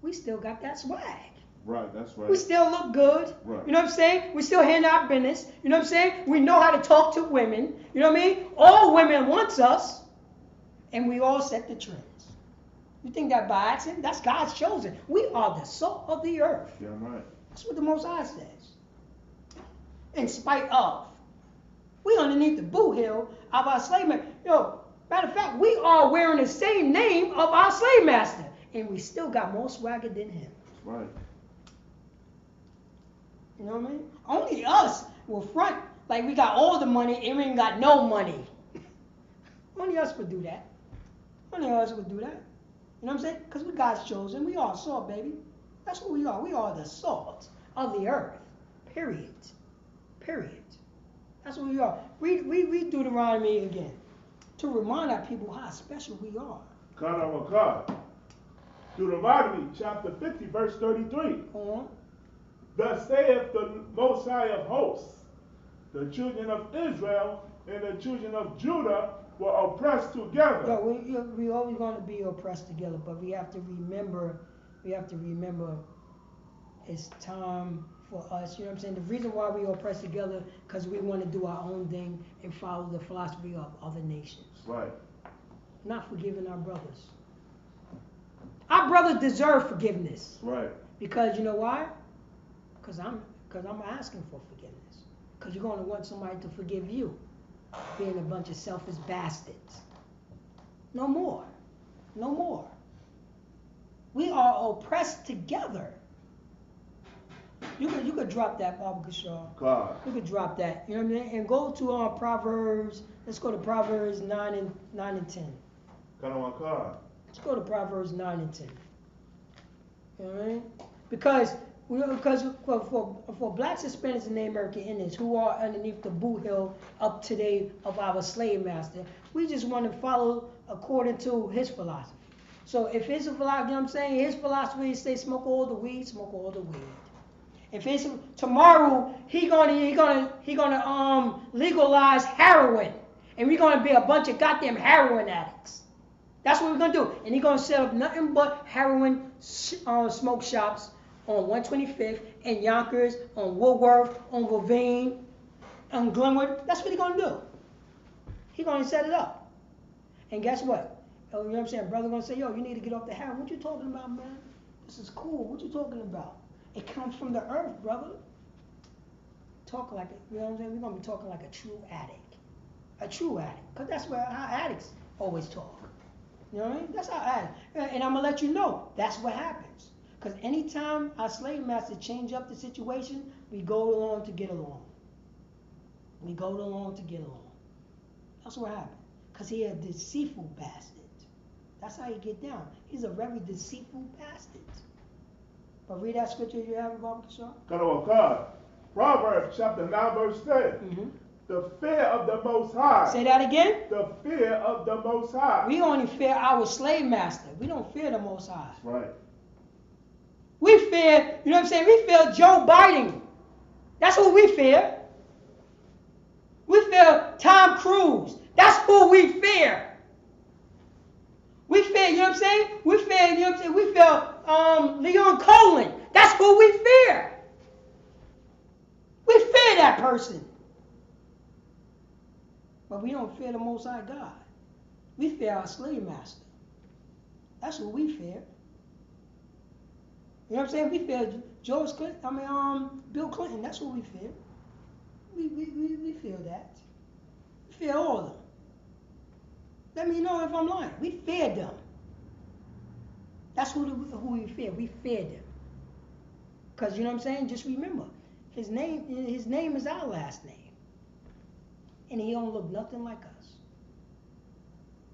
A: we still got that swag.
C: Right, that's right.
A: We still look good.
C: Right.
A: You know what I'm saying? We still handle our business. You know what I'm saying? We know how to talk to women. You know what I mean? All women wants us, and we all set the trends. You think that by accident? That's God's chosen. We are the salt of the earth.
C: Yeah, right.
A: That's what the Most High says. In spite of. We underneath the boot hill of our slave master. Yo, matter of fact, we are wearing the same name of our slave master. And we still got more swagger than him.
C: Right.
A: You know what I mean? Only us will front like we got all the money and we ain't got no money. Only us would do that. Only us would do that. You know what I'm saying? Because we God's chosen. We are salt, baby. That's what we are. We are the salt of the earth. Period. Period. That's what we are. Read Deuteronomy again to remind our people how special we are.
C: God. Deuteronomy chapter 50, verse 33. Thus saith the Most High of hosts, the children of Israel and the children of Judah were oppressed together.
A: No, we always going to be oppressed together, but we have to remember it's time for us, you know what I'm saying? The reason why we oppressed together, because we want to do our own thing and follow the philosophy of other nations.
C: Right.
A: Not forgiving our brothers. Our brothers deserve forgiveness.
C: Right.
A: Because you know why? Because I'm asking for forgiveness. Because you're going to want somebody to forgive you. Being a bunch of selfish bastards. No more. No more. We are oppressed together. You could drop that, Baba Kashaw.
C: God.
A: You could drop that. You know what I mean? And go to Proverbs. Let's go to Proverbs 9 and 10.
C: God.
A: Let's go to Proverbs 9 and 10. You know what I mean? Because Because for blacks, Hispanics, and Native American Indians who are underneath the boot heel up today of our slave master, we just want to follow according to his philosophy. So if his philosophy, you know what I'm saying, his philosophy is say smoke all the weed, smoke all the weed. If it's tomorrow, he gonna legalize heroin, and we're gonna be a bunch of goddamn heroin addicts. That's what we're gonna do, and he's gonna set up nothing but heroin smoke shops on 125th, in Yonkers, on Woodworth, on Ravine, on Glenwood. That's what he's gonna do. He's gonna set it up. And guess what? You know what I'm saying? Brother gonna say, yo, you need to get off the heroin. What you talking about, man? This is cool. What you talking about? It comes from the earth, brother. Talk like it. You know what I'm saying? We're gonna be talking like a true addict. A true addict. Because that's where our addicts always talk. You know what I mean? That's our addict. And I'm gonna let you know, that's what happens. Because anytime our slave master change up the situation, we go along to get along. We go along to get along. That's what happened. Because he a deceitful bastard. That's how you get down. He's a very deceitful bastard. But read that scripture you have, Baba Kishore.
C: Proverbs chapter 9, verse 10.
A: Mm-hmm.
C: The fear of the Most High.
A: Say that again.
C: The fear of the Most High.
A: We only fear our slave master. We don't fear the Most High.
C: That's right.
A: We fear, you know what I'm saying? We fear Joe Biden. That's who we fear. We fear Tom Cruise. That's who we fear. We fear, you know what I'm saying? We fear, you know what I'm saying? We fear Leon Cohen. That's who we fear. We fear that person. But we don't fear the Most High God. We fear our slave master. That's who we fear. You know what I'm saying? We fear George Clinton, Bill Clinton. That's who we fear. We fear that. We fear all of them. Let me know if I'm lying. We fear them. That's who we fear. We fear them. Because you know what I'm saying? Just remember, his name is our last name. And he don't look nothing like us.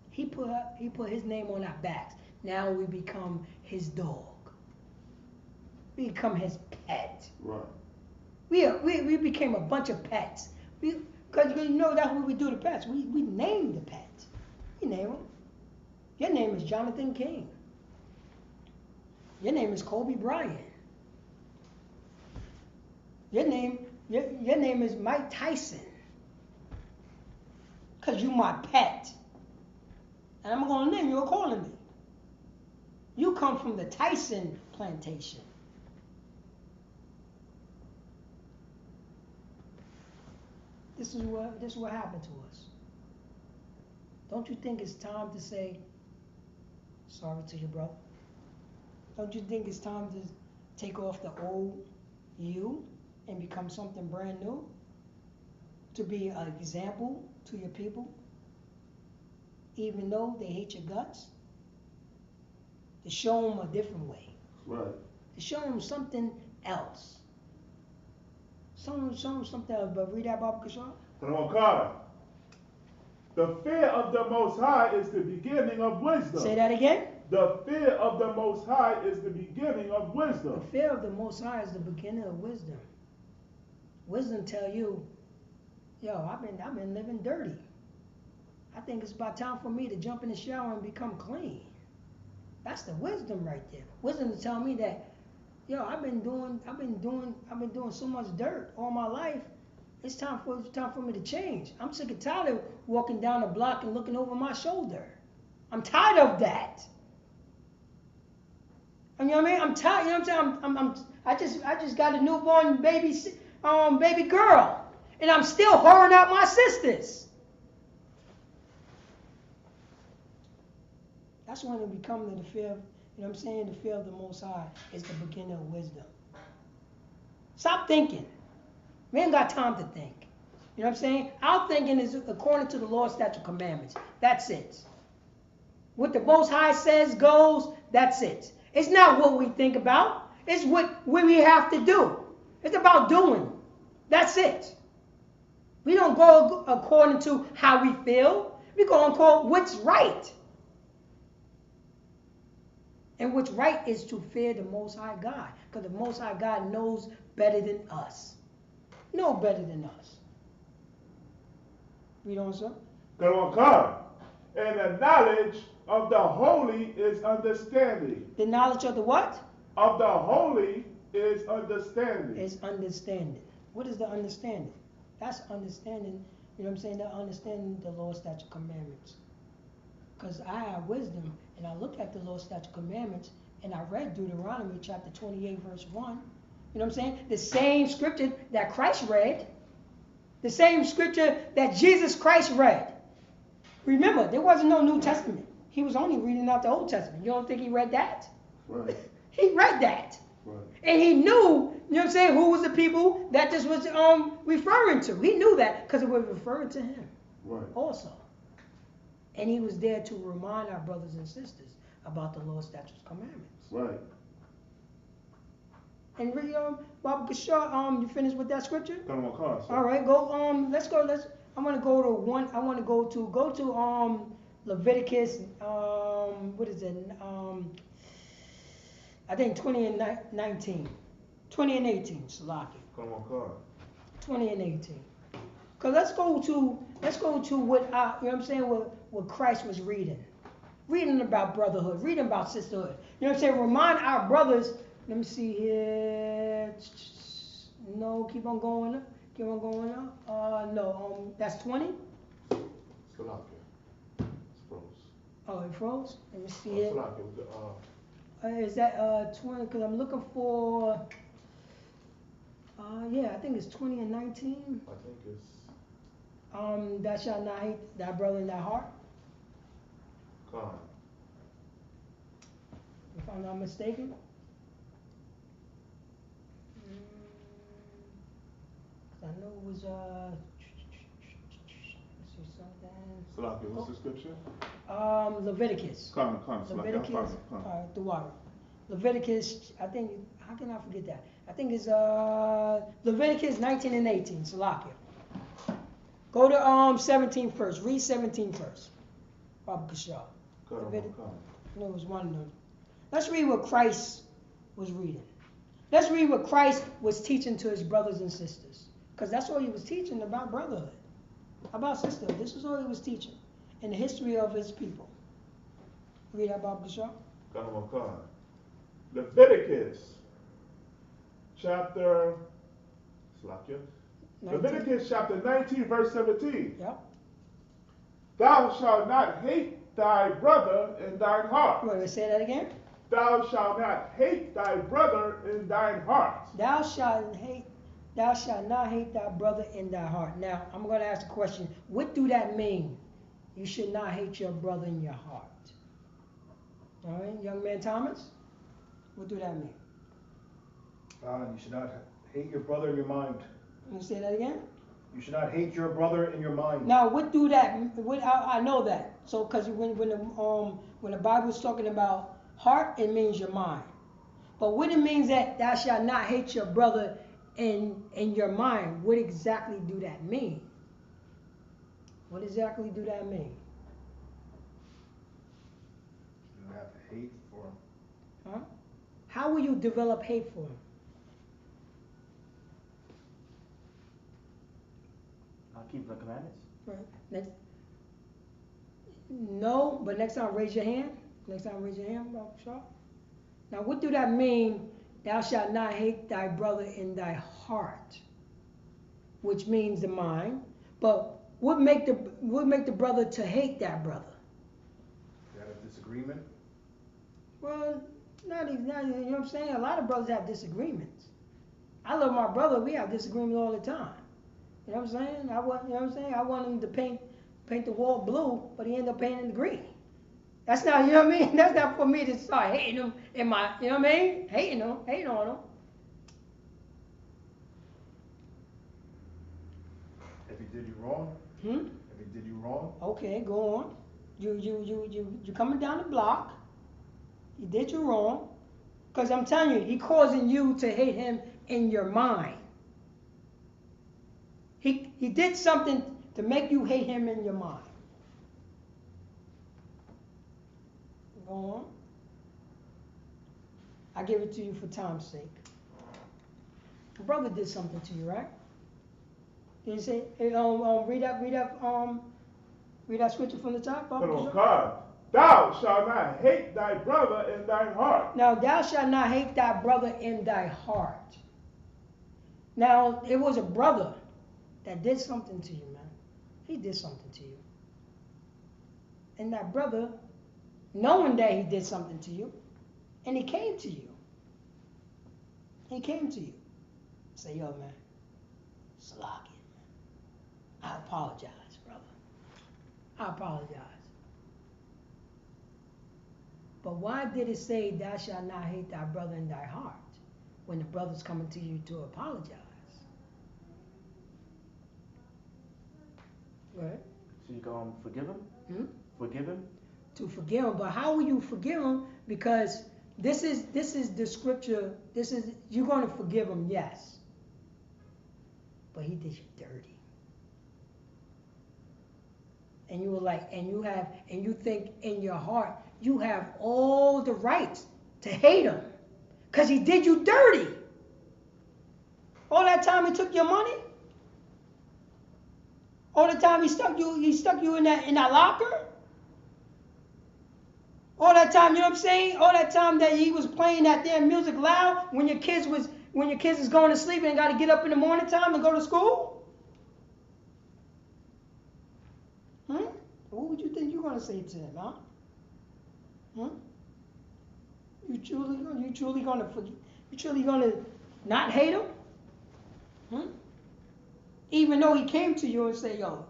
A: He put his name on our backs. Now we become his dog. We become his pet.
C: Right.
A: We became a bunch of pets. Because you know that's what we do to pets. We name the pets. We name them. Your name is Jonathan King. Your name is Kobe Bryant. Your name is Mike Tyson. Because you my pet. And I'm going to name you accordingly. You come from the Tyson plantation. This is what happened to us. Don't you think it's time to say sorry to your brother? Don't you think it's time to take off the old you and become something brand new? To be an example to your people, even though they hate your guts? To show them a different way.
C: Right.
A: To show them something else. Show them something else. But read that, Baba Kishore.
C: The fear of the Most High is the beginning of wisdom.
A: Say that again.
C: The fear of the Most High is the beginning of
A: The
C: wisdom.
A: fear of the Most High is the beginning of wisdom. Wisdom tell you, yo, I've been living dirty. I think it's about time for me to jump in the shower and become clean. That's the wisdom right there. Wisdom to tell me that, yo, I've been doing so much dirt all my life. It's time for me to change. I'm sick and tired of walking down the block and looking over my shoulder. I'm tired of that. And you know what I mean? I'm tired. You know what I'm saying? I just got a newborn baby girl, and I'm still whoring out my sisters. That's when it becomes the fear. You know what I'm saying? The fear of the Most High is the beginning of wisdom. Stop thinking. We ain't got time to think. You know what I'm saying? Our thinking is according to the law, statute, commandments. That's it. What the Most High says goes, that's it. It's not what we think about. It's what we have to do. It's about doing. That's it. We don't go according to how we feel. We go and call what's right. And what's right is to fear the Most High God, because the Most High God knows better than us. Know better than us. Read on, sir.
C: Go on, come. And the knowledge of the holy is understanding.
A: The knowledge of the what?
C: Of the holy is understanding.
A: Is understanding. What is the understanding? That's understanding, you know what I'm saying? That understanding the law, statute, commandments. Because I have wisdom, and I looked at the law, statute, commandments, and I read Deuteronomy chapter 28, verse 1. You know what I'm saying? The same scripture that Christ read, the same scripture that Jesus Christ read. Remember, there wasn't no New Testament. He was only reading out the Old Testament. You don't think he read that?
C: Right.
A: He read that.
C: Right.
A: And he knew, you know what I'm saying, who was the people that this was referring to. He knew that because it was referring to him.
C: Right.
A: Also. And he was there to remind our brothers and sisters about the law, statutes, commandments.
C: Right.
A: And really, Baba Kishar, you finished with that scripture?
C: Come on, come.
A: All right, go. Let's go. I want to go to one. I want to go to Leviticus. What is it? I think 20 and 19, 20 and 18. Salaki.
C: Come on, come.
A: 20 and 18. Cause let's go to what you know what I'm saying, what Christ was reading about brotherhood, reading about sisterhood. You know what I'm saying? Remind our brothers. Let me see here. No, keep on going up. Keep on going up. No, that's 20.
C: Salakia. It's froze.
A: Oh, it froze. Let me see it.
C: Salakia.
A: Is that 20? Because I'm looking for. Yeah, I think it's 20 and 19.
C: I think it's.
A: Thou shalt not hate thy brother in thy heart.
C: Come.
A: If I'm not mistaken. I know it was let's see something.
C: Salakia, what's the scripture?
A: Leviticus.
C: Come,
A: Leviticus.
C: Come.
A: The water. Leviticus. I think. How can I forget that? I think it's Leviticus 19 and 18. Salakia. Go to 17 first. Read 17 first. Baba Kishar.
C: Come.
A: No, it was one of them. Let's read what Christ was reading. Let's read what Christ was teaching to his brothers and sisters. Because that's all he was teaching about brotherhood, about sisterhood. This is all he was teaching in the history of his people. Read that, Baba Kishar.
C: Come. Leviticus chapter. Salakia.
A: 19.
C: Leviticus chapter 19, verse 17.
A: Yep.
C: Thou shalt not hate thy brother in thine heart.
A: You want me to say that again?
C: Thou shalt not hate thy brother in thine heart.
A: Thou shalt not hate thy brother in thy heart. Now, I'm going to ask a question. What do that mean? You should not hate your brother in your heart. All right, young man Thomas? What do that mean?
B: You should not hate your brother in your mind.
A: You say that again?
B: You should not hate your brother in your mind.
A: Now, what do that? I know that. So, because when the Bible is talking about heart, it means your mind. But what it means that thou shalt not hate your brother in your mind, what exactly do that mean? What exactly do that mean?
B: You don't have to hate for him.
A: Huh? How will you develop hate for him?
E: Keep the commandments.
A: Right. Next. No, but next time raise your hand. Next time raise your hand, Bob Shaw. Now, what do that mean? Thou shalt not hate thy brother in thy heart, which means the mind. But what make the brother to hate that brother?
B: You have a disagreement?
A: Well, not even. You know what I'm saying? A lot of brothers have disagreements. I love my brother. We have disagreements all the time. You know what I'm saying? I want him to paint the wall blue, but he ended up painting it green. That's not, you know what I mean? That's not for me to start hating him in my, you know what I mean? Hating on him.
B: If he did you wrong? If he did you wrong?
A: Okay, go on. You coming down the block. He did you wrong. Because I'm telling you, he causing you to hate him in your mind. He did something to make you hate him in your mind. Go on. I give it to you for time's sake. Your brother did something to you, right? Did you say, read that scripture from the top?
C: Put on card. Thou shalt not hate thy brother in thine heart.
A: Now, thou shalt not hate thy brother in thy heart. Now, it was a brother that did something to you, man. He did something to you. And that brother, knowing that he did something to you, and he came to you. He came to you. Say, yo, man, slock it, man. I apologize, brother. I apologize. But why did it say, thou shalt not hate thy brother in thy heart, when the brother's coming to you to apologize? Right?
E: So you go forgive him?
A: Hmm?
E: Forgive him?
A: To forgive him. But how will you forgive him? Because this is the scripture. You're going to forgive him, yes. But he did you dirty. And you were like, and you think in your heart, you have all the rights to hate him. Because he did you dirty. All that time he took your money? All the time he stuck you in that locker? All that time, you know what I'm saying? All that time that he was playing that damn music loud when your kids is going to sleep and got to get up in the morning time and go to school? What would you think you're going to say to him, huh? You truly going to not hate him? Even though he came to you and said, yo,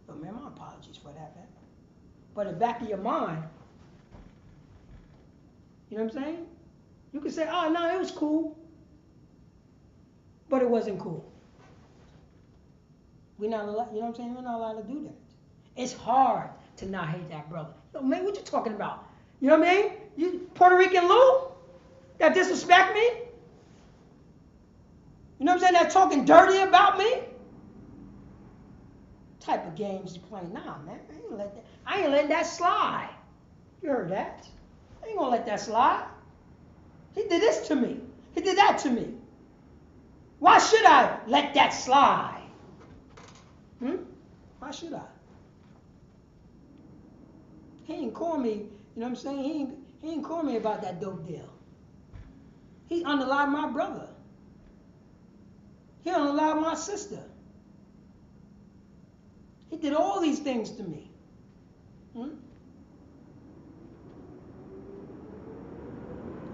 A: man, my apologies for that, man. But in the back of your mind, you know what I'm saying? You can say, oh, no, it was cool. But it wasn't cool. We're not allowed, you know what I'm saying? We're not allowed to do that. It's hard to not hate that brother. Yo, man, what you talking about? You know what I mean? You Puerto Rican Lou that disrespect me? You know what I'm saying? That talking dirty about me? Type of games you playing. Nah, man, I ain't letting that slide. You heard that? I ain't gonna let that slide. He did this to me. He did that to me. Why should I let that slide? Why should I? He ain't call me, you know what I'm saying? He ain't call me about that dope deal. He unalived my brother. He unalived my sister. He did all these things to me. I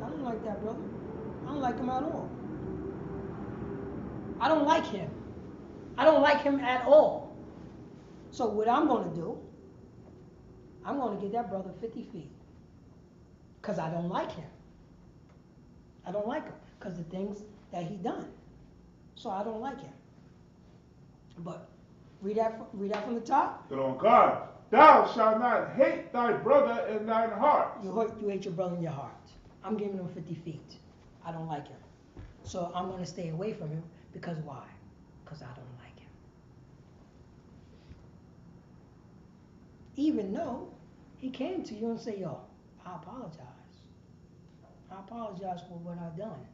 A: don't like that brother. I don't like him at all. I don't like him. I don't like him at all. So what I'm going to do, I'm going to give that brother 50 feet. Because I don't like him. I don't like him. Because the things that he done. So I don't like him. But read that from the top.
C: Put on guard. Thou shalt not hate thy brother in thine heart.
A: You hate your brother in your heart. I'm giving him 50 feet. I don't like him. So I'm going to stay away from him. Because why? Because I don't like him. Even though he came to you and said, yo, I apologize. I apologize for what I've done.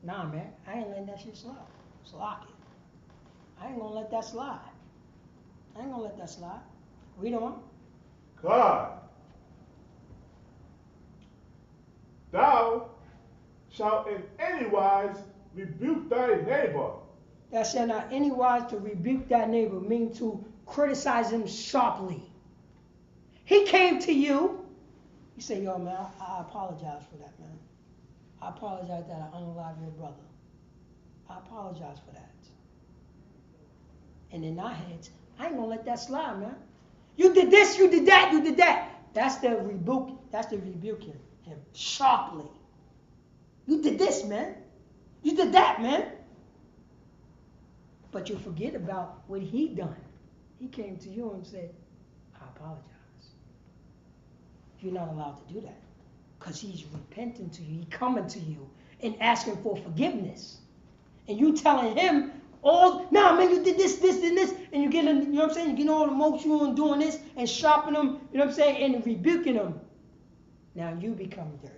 A: Nah, man, I ain't letting that shit slide. Slock it. I ain't going to let that slide. I ain't going to let that slide. Read on.
C: God. Thou shalt in any wise rebuke thy neighbor.
A: Thou shalt not any wise to rebuke thy neighbor, mean to criticize him sharply. He came to you. You say, yo, man, I apologize for that, man. I apologize that I unalived your brother. I apologize for that. And in our heads, I ain't gonna let that slide, man. You did this, you did that, you did that. That's the rebuke. That's the rebuking him sharply. You did this, man. You did that, man. But you forget about what he done. He came to you and said, I apologize. You're not allowed to do that. Because he's repenting to you. He's coming to you and asking for forgiveness. And you telling him nah, man, you did this, and this. And you getting, you know what I'm saying? You getting all emotional and doing this and shopping him, you know what I'm saying? And rebuking him. Now you become dirty.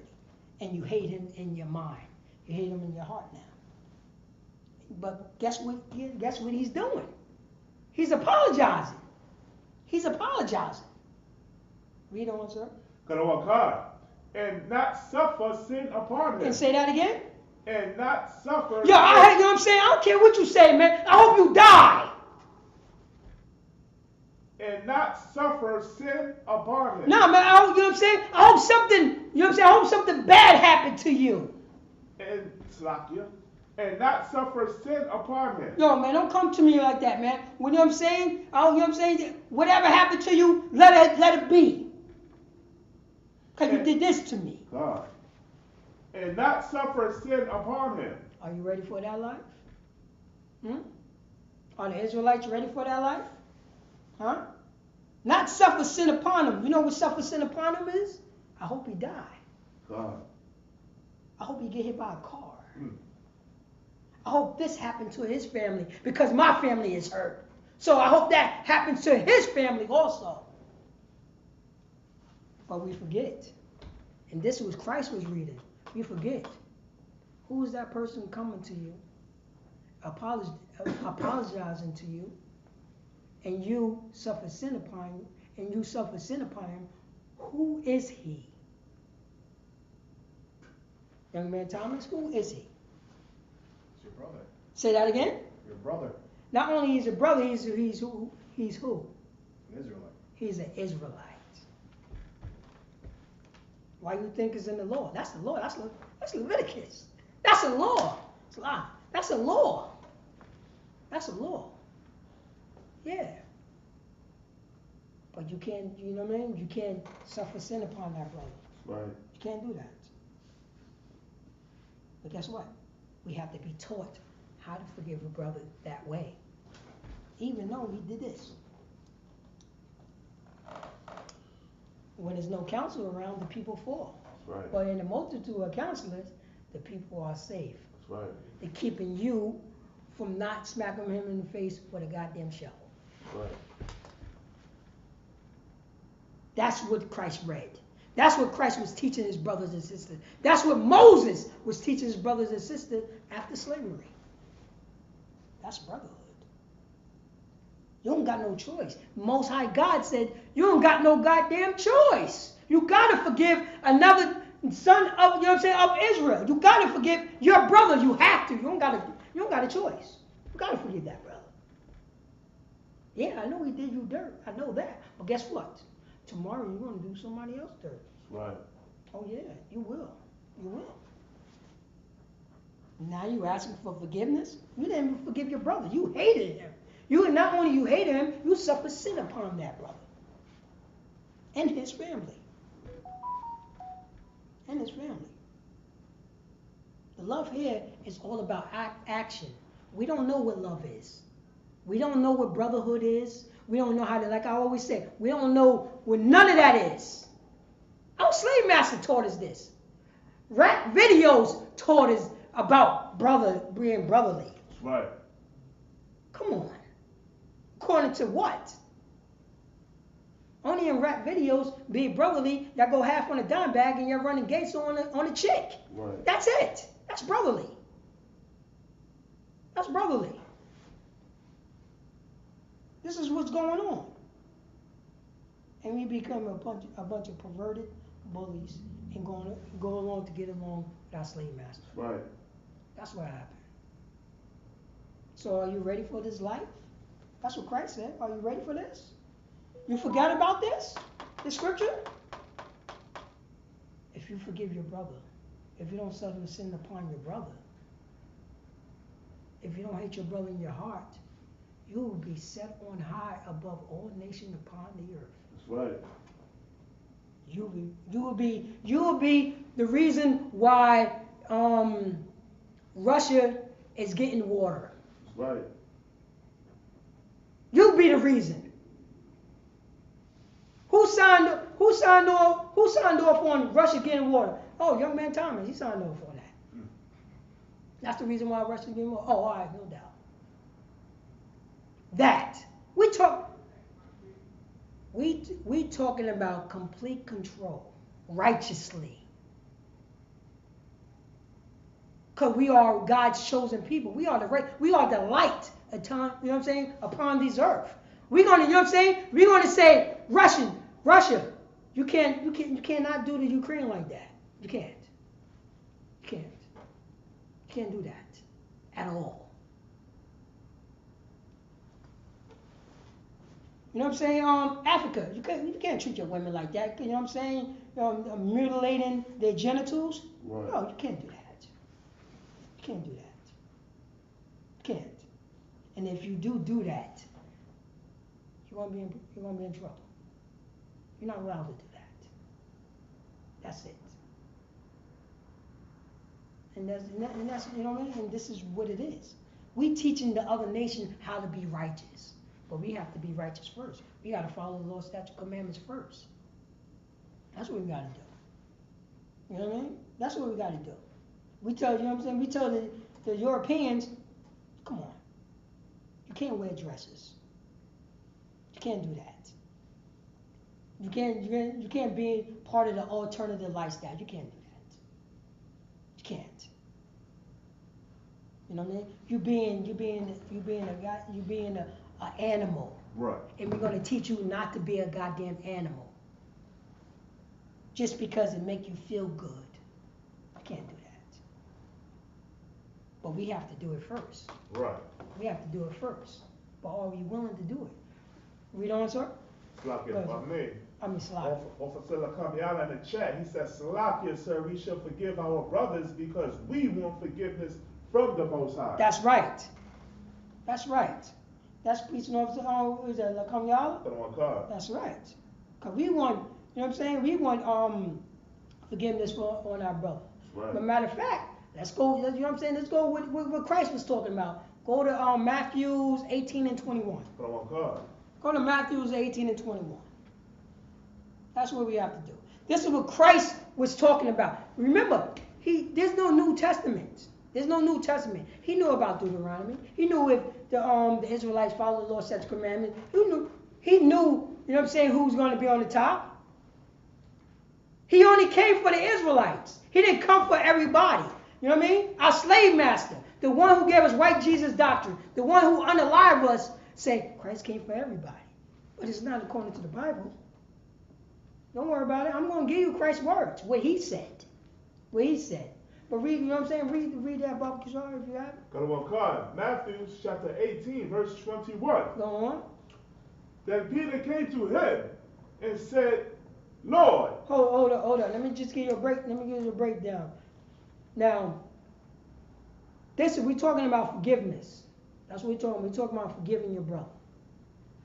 A: and you hate him in your mind. You hate him in your heart now. But guess what he's doing? He's apologizing. He's apologizing. Read on, sir.
C: And not suffer sin upon him.
A: And say that again.
C: And not suffer.
A: Yo, you know what I'm saying? I don't care what you say, man. I hope you die.
C: And not suffer sin upon him.
A: No, man, you know what I'm saying? I hope something, you know what I'm saying? I hope something bad happened to you.
C: And Slakia. And not suffer sin upon him.
A: Yo, man, don't come to me like that, man. You know what I'm saying? You know what I'm saying? Whatever happened to you, let it be. Because you did this to me.
C: God. And not suffer sin upon him.
A: Are you ready for that life? Are the Israelites ready for that life? Huh? Not suffer sin upon him. You know what suffer sin upon him is? I hope he die.
C: God.
A: I hope he get hit by a car. I hope this happened to his family because my family is hurt. So I hope that happens to his family also. But we forget. And this was Christ was reading. We forget. Who is that person coming to you, apologizing to you, and you suffer sin upon you, and you suffer sin upon him? Who is he? Young man Thomas, who is he?
B: It's your brother.
A: Say that again.
B: Your brother.
A: Not only he's a brother, he's who? He's who?
B: An Israelite.
A: He's an Israelite. Why you think is in the law? That's the law. That's Leviticus. That's a law. That's a law. That's a law. Yeah. But you can't, you know what I mean? You can't suffer sin upon that brother.
C: Right.
A: You can't do that. But guess what? We have to be taught how to forgive a brother that way. Even though he did this. When there's no counsel around, the people fall.
C: That's right.
A: But in the multitude of counselors, the people are safe.
C: That's right.
A: They're keeping you from not smacking him in the face with a goddamn shovel.
C: That's right.
A: That's what Christ read. That's what Christ was teaching his brothers and sisters. That's what Moses was teaching his brothers and sisters after slavery. That's brotherhood. You don't got no choice. Most High God said, you don't got no goddamn choice. You got to forgive another son of, you know what I'm saying, of Israel. You got to forgive your brother. You have to. You don't got a choice. You got to forgive that brother. Yeah, I know he did you dirt. I know that. But guess what? Tomorrow you're going to do somebody else dirt.
C: Right.
A: Oh yeah, you will. You will. Now you asking for forgiveness? You didn't even forgive your brother. You hated him. You not only you hated him, you suffered sin upon that brother. And his family. And his family. The love here is all about action. We don't know what love is. We don't know what brotherhood is. We don't know how to, like I always say, we don't know what none of that is. Our slave master taught us this. Rap videos taught us about being brotherly.
C: That's right.
A: Come on. According to what? Only in rap videos, be brotherly, that go half on a dime bag and you're running gates on a chick.
C: Right.
A: That's it. That's brotherly. That's brotherly. This is what's going on. And we become a bunch of perverted bullies and go along to get along with our slave masters.
C: Right.
A: That's what happened. So are you ready for this life? That's what Christ said. Are you ready for this? You forgot about this? The scripture? If you forgive your brother, if you don't suffer sin upon your brother, if you don't hate your brother in your heart, you will be set on high above all nations upon the earth.
C: That's right.
A: You will be the reason why Russia is getting water.
C: That's right.
A: You'll be the reason. Who signed off on Russia getting water? Oh, young man Thomas, he signed off on that. That's the reason why Russia's getting water. Oh, all right, no doubt. That we talking about complete control, righteously. Because we are God's chosen people. We are the light upon, you know what I'm saying, upon this earth. We're gonna, you know what I'm saying? We're gonna say, Russia, you cannot do the Ukraine like that. You can't. You can't. You can't do that at all. You know what I'm saying? Africa, you can't treat your women like that. You know what I'm saying? Mutilating their genitals.
C: Right.
A: No, you can't do that. You can't do that. You can't. And if you do that, you're gonna be in trouble. You're not allowed to do that. That's it. And that's you know what I mean? And this is what it is. We teaching the other nation how to be righteous. But we have to be righteous first. We got to follow the Lord's statute commandments first. That's what we got to do. You know what I mean? That's what we got to do. We tell, you know what I'm saying? We tell the Europeans, come on. You can't wear dresses. You can't do that. You can't be part of the alternative lifestyle. You can't do that. You can't. You know what I mean? You being an animal.
C: Right.
A: And we're going to teach you not to be a goddamn animal. Just because it make you feel good. You can't do that. But we have to do it first.
C: Right.
A: We have to do it first. But are we willing to do it? Read on, sir.
C: Salakia, if I may.
A: Slack.
C: Officer Lakamiala in the chat, he said, Salakia, sir, we shall forgive our brothers because we want forgiveness from the Most High.
A: That's right. That's right. That's preaching officer, is that Lakamiala? That's right. Because we want, you know what I'm saying? We want forgiveness on our brother.
C: Right.
A: But matter of fact, let's go, you know what I'm saying? Let's go with what Christ was talking about. Go to Matthew 18 and 21. Go to Matthew 18 and 21. That's what we have to do. This is what Christ was talking about. Remember, there's no New Testament. There's no New Testament. He knew about Deuteronomy. He knew if the Israelites followed the Lord's statutes commandments. He knew, you know what I'm saying, who's going to be on the top. He only came for the Israelites. He didn't come for everybody. You know what I mean? Our slave master, the one who gave us white Jesus doctrine, the one who unalived us, say Christ came for everybody. But it's not according to the Bible. Don't worry about it. I'm going to give you Christ's words, what he said. What he said. But read, you know what I'm saying? Read that, Baba Kishar, if you have it.
C: Matthew chapter 18, verse 21.
A: Go on.
C: Then Peter came to him and said, Lord.
A: Hold on. Let me just give you a break. Let me give you a breakdown. Now, we're talking about forgiveness. That's what we're talking about. We're talking about forgiving your brother.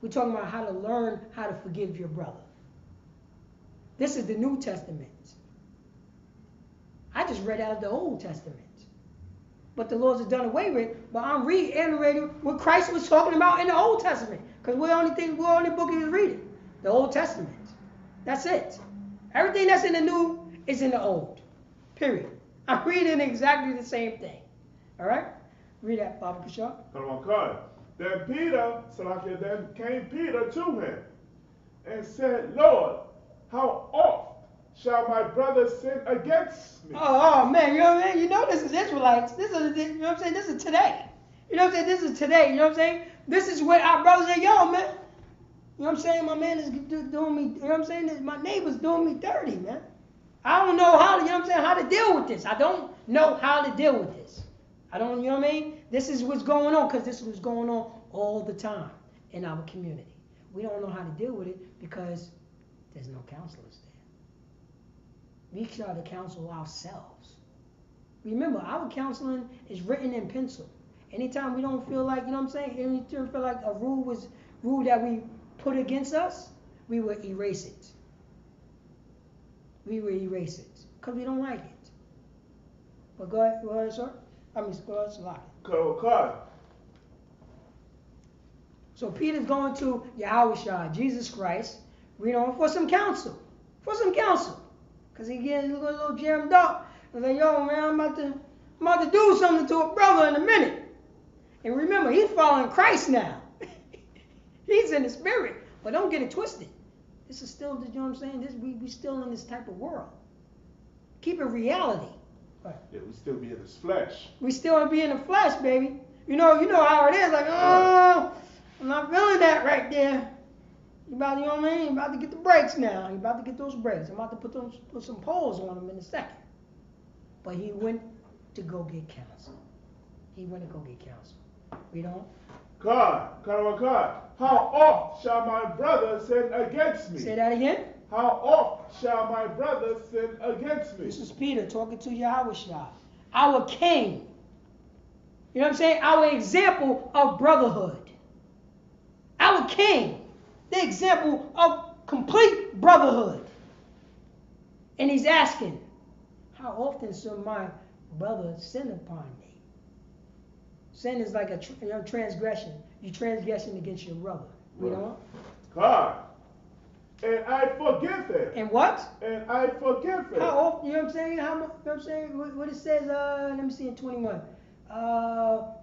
A: We're talking about how to learn how to forgive your brother. This is the New Testament. I just read out of the Old Testament. But the Lord's have done away with. But I'm reiterating what Christ was talking about in the Old Testament. Because we're the only book he was reading. The Old Testament. That's it. Everything that's in the New is in the Old. Period. I'm reading exactly the same thing. All right? Read that, Baba Kishar.
C: Then came Peter to him and said, Lord, how oft shall my brother sin against me?
A: Oh man, you know what I mean? You know this is Israelites. This is, you know what I'm saying? This is today. You know what I'm saying? This is today. You know what I'm saying? This is what our brothers are, yo, man. You know what I'm saying? My man is doing me, you know what I'm saying? My neighbor's doing me dirty, man. I don't know how to, you know what I'm saying, how to deal with this. I don't know how to deal with this. I don't, you know what I mean? This is what's going on because this is what's going on all the time in our community. We don't know how to deal with it because there's no counselors there. We try to counsel ourselves. Remember, our counseling is written in pencil. Anytime we don't feel like, you know what I'm saying, anytime we feel like a rule that we put against us, we will erase it. We will erase it because we don't like it. But go ahead, sir. Go ahead, Salaki. So Peter's going to Yahushua, Jesus Christ, you know, for some counsel. Because he getting a little jammed up. And like, yo, man, I'm about to do something to a brother in a minute. And remember, he's following Christ now. He's in the spirit. But don't get it twisted. This is still, you know what I'm saying? We still in this type of world. Keep it reality. Right.
C: Yeah, we still be in this flesh.
A: We still be in the flesh, baby. You know how it is. Like, oh, I'm not feeling that right there. You about, you know what I mean? You about to get the brakes now. You about to get those brakes. I'm about to put some poles on them in a second. But he went to go get counsel. He went to go get counsel. We don't.
C: God, how oft shall my brother sin against me?
A: Say that again.
C: How oft shall my brother sin against me?
A: This is Peter talking to Yahushua, our king. You know what I'm saying? Our example of brotherhood. Our king. The example of complete brotherhood. And he's asking, how often shall my brother sin upon me? Sin is like a transgression. You transgression against your brother. You know?
C: God. And I forgive him.
A: And what?
C: And I forgive him.
A: How often? You know what I'm saying? How much? You know what I'm saying? What it says? Let me see in 21.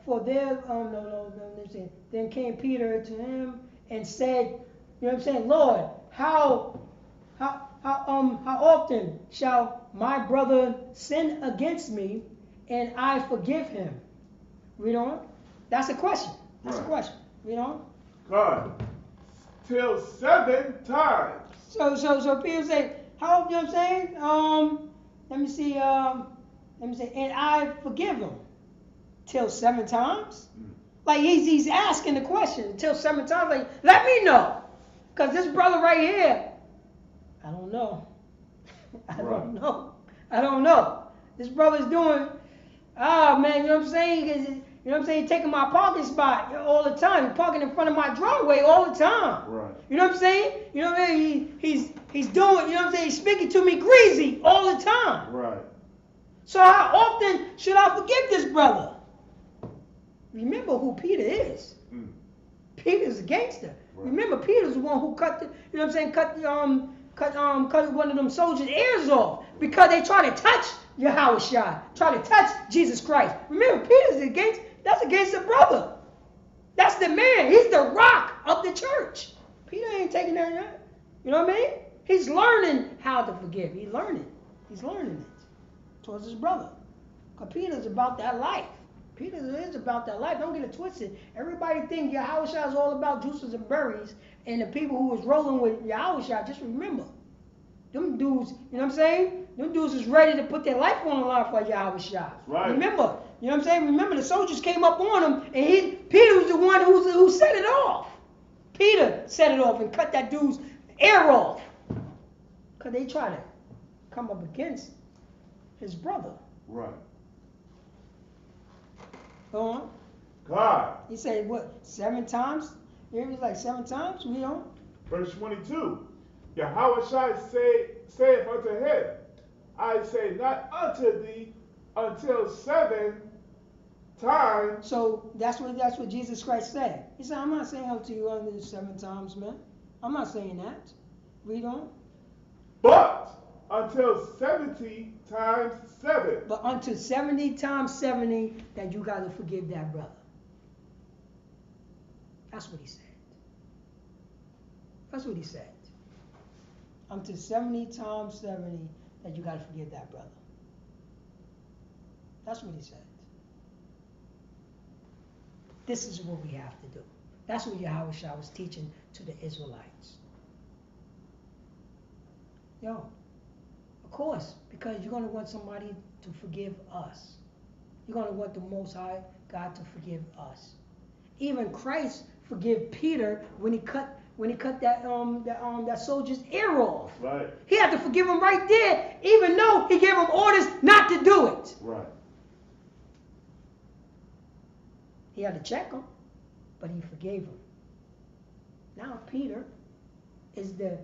A: For there, no. Let me see. Then came Peter to him and said, you know what I'm saying, Lord, how often shall my brother sin against me, and I forgive him? Read on. That's a question. That's a question. Read on.
C: God, till 7 times.
A: So Peter say, how, you know what I'm saying? Let me see, and I forgive him. Till 7 times? Like he's asking the question. Till 7 times, like, let me know. Because this brother right here, I don't know. I don't know. This brother's doing, man, you know what I'm saying? You know what I'm saying? He's taking my parking spot all the time. He's parking in front of my driveway all the time.
C: Right.
A: You know what I'm saying? You know what I mean? He's doing, you know what I'm saying? He's speaking to me greasy all the time.
C: Right.
A: So how often should I forgive this brother? Remember who Peter is. Peter's a gangster. Right. Remember, Peter's the one who cut the, you know what I'm saying, cut one of them soldiers' ears off because they try to touch Yahushua, try to touch Jesus Christ. Remember, Peter's a gangster. That's a gangster brother. That's the man. He's the rock of the church. Peter ain't taking that yet. You know what I mean? He's learning how to forgive. He's learning it towards his brother. Because Peter's about that life. Peter is about that life. Don't get it twisted. Everybody think Yahushua is all about juices and berries, and the people who was rolling with Yahushua, just remember, them dudes, you know what I'm saying? Them dudes is ready to put their life on the line for Yahushua.
C: Right.
A: Remember, you know what I'm saying? Remember, the soldiers came up on him, and Peter was the one who set it off. Peter set it off and cut that dude's ear off. Because they try to come up against his brother.
C: Right.
A: Go on.
C: God.
A: He said, what, 7 times? It was like 7 times? We don't.
C: Verse 22. Yahushua saith unto him, I say not unto thee until 7 times.
A: So that's what Jesus Christ said. He said, I'm not saying unto you until 7 times, man. I'm not saying that. Read on.
C: But until 70 times 7.
A: But unto 70 times 70 that you got to forgive that brother. That's what he said. That's what he said. Unto 70 times 70 that you got to forgive that brother. That's what he said. This is what we have to do. That's what Yahushua was teaching to the Israelites. Yo, of course, because you're going to want somebody to forgive us. You're going to want the Most High God to forgive us. Even Christ forgave Peter when he cut that soldier's ear off.
C: Right.
A: He had to forgive him right there, even though he gave him orders not to do it.
C: Right.
A: He had to check him, but he forgave him. Now Peter is the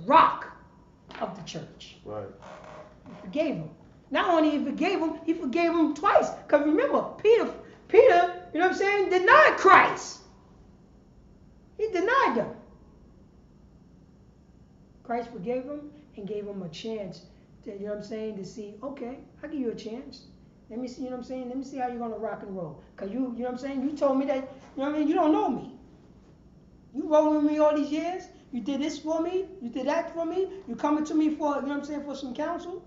A: rock of the church.
C: Right.
A: He forgave him. Not only he forgave him twice. Because remember, Peter, you know what I'm saying, denied Christ. He denied him. Christ forgave him and gave him a chance to, you know what I'm saying, to see, okay, I'll give you a chance. Let me see, you know what I'm saying, let me see how you're going to rock and roll. Because you know what I'm saying, you told me that, you know what I mean, you don't know me. You rolling with me all these years. You did this for me. You did that for me. You coming to me for, you know what I'm saying, for some counsel.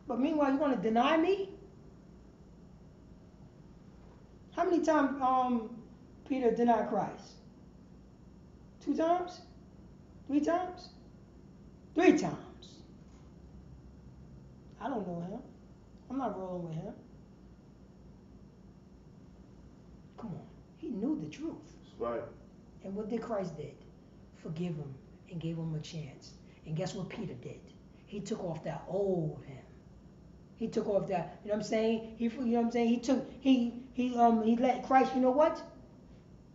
A: But meanwhile, you're going to deny me? How many times Peter denied Christ? 2 times? 3 times? 3 times. I don't know him. I'm not rolling with him. Come on. He knew the truth.
C: That's right.
A: And what did Christ did? Forgive him and gave him a chance. And guess what Peter did? He took off that old him. He took off that, you know what I'm saying? You know what I'm saying? He let Christ, you know what?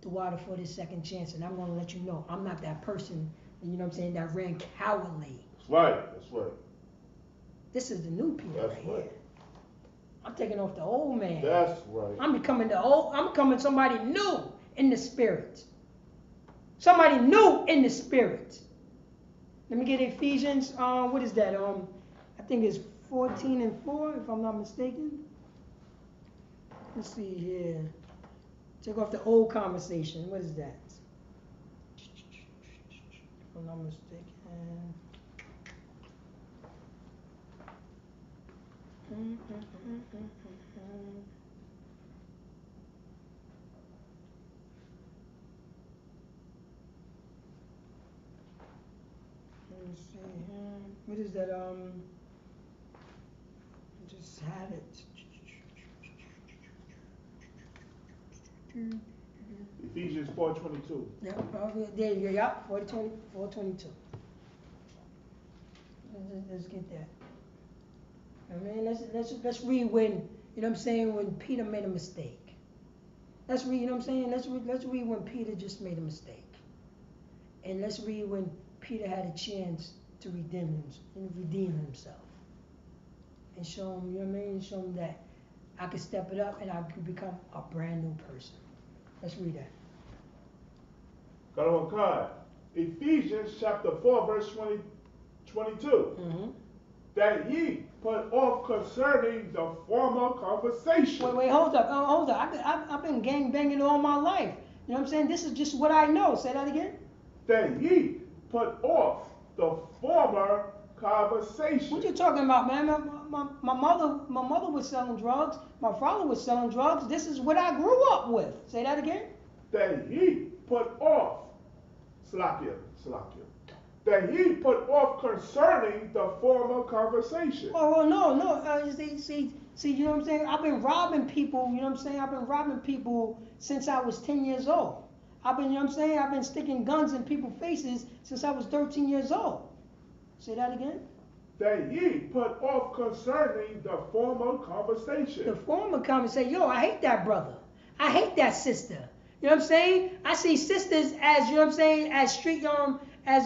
A: The water for this second chance. And I'm going to let you know, I'm not that person, you know what I'm saying, that ran cowardly.
C: That's right. That's right.
A: This is the new Peter
C: That's
A: right
C: right.
A: here. I'm taking off the old man.
C: That's right.
A: I'm becoming somebody new in the spirit. Somebody new in the spirit. Let me get Ephesians, what is that? I think it's 14:4, if I'm not mistaken. Let's see here. Take off the old conversation. What is that? If I'm not mistaken. Let me see here. What is that? I just had it.
C: Ephesians 4:22.
A: Yeah, there you go. Yep, 4:22. Let's get that. I mean, let's read when, you know what I'm saying, when Peter made a mistake. Let's read, you know what I'm saying? Let's read when Peter just made a mistake. And let's read when Peter had a chance to redeem himself. And show him, you know what I mean? Show him that I could step it up and I could become a brand new person. Let's read that.
C: Got it on card. Ephesians chapter 4, verse 22.
A: Mm-hmm.
C: That ye put off concerning the former conversation.
A: Wait, hold up. I've been gang banging all my life. You know what I'm saying? This is just what I know. Say that again.
C: That ye put off the former conversation.
A: What you talking about, man? My mother was selling drugs. My father was selling drugs. This is what I grew up with. Say that again.
C: That ye put off, Slakia. That ye put off concerning the former conversation.
A: Oh, no. See, you know what I'm saying? I've been robbing people, you know what I'm saying? I've been robbing people since I was 10 years old. You know what I'm saying? I've been sticking guns in people's faces since I was 13 years old. Say that again.
C: That ye put off concerning the former conversation.
A: The former conversation, yo, I hate that brother. I hate that sister. You know what I'm saying? I see sisters as, you know what I'm saying, as street, as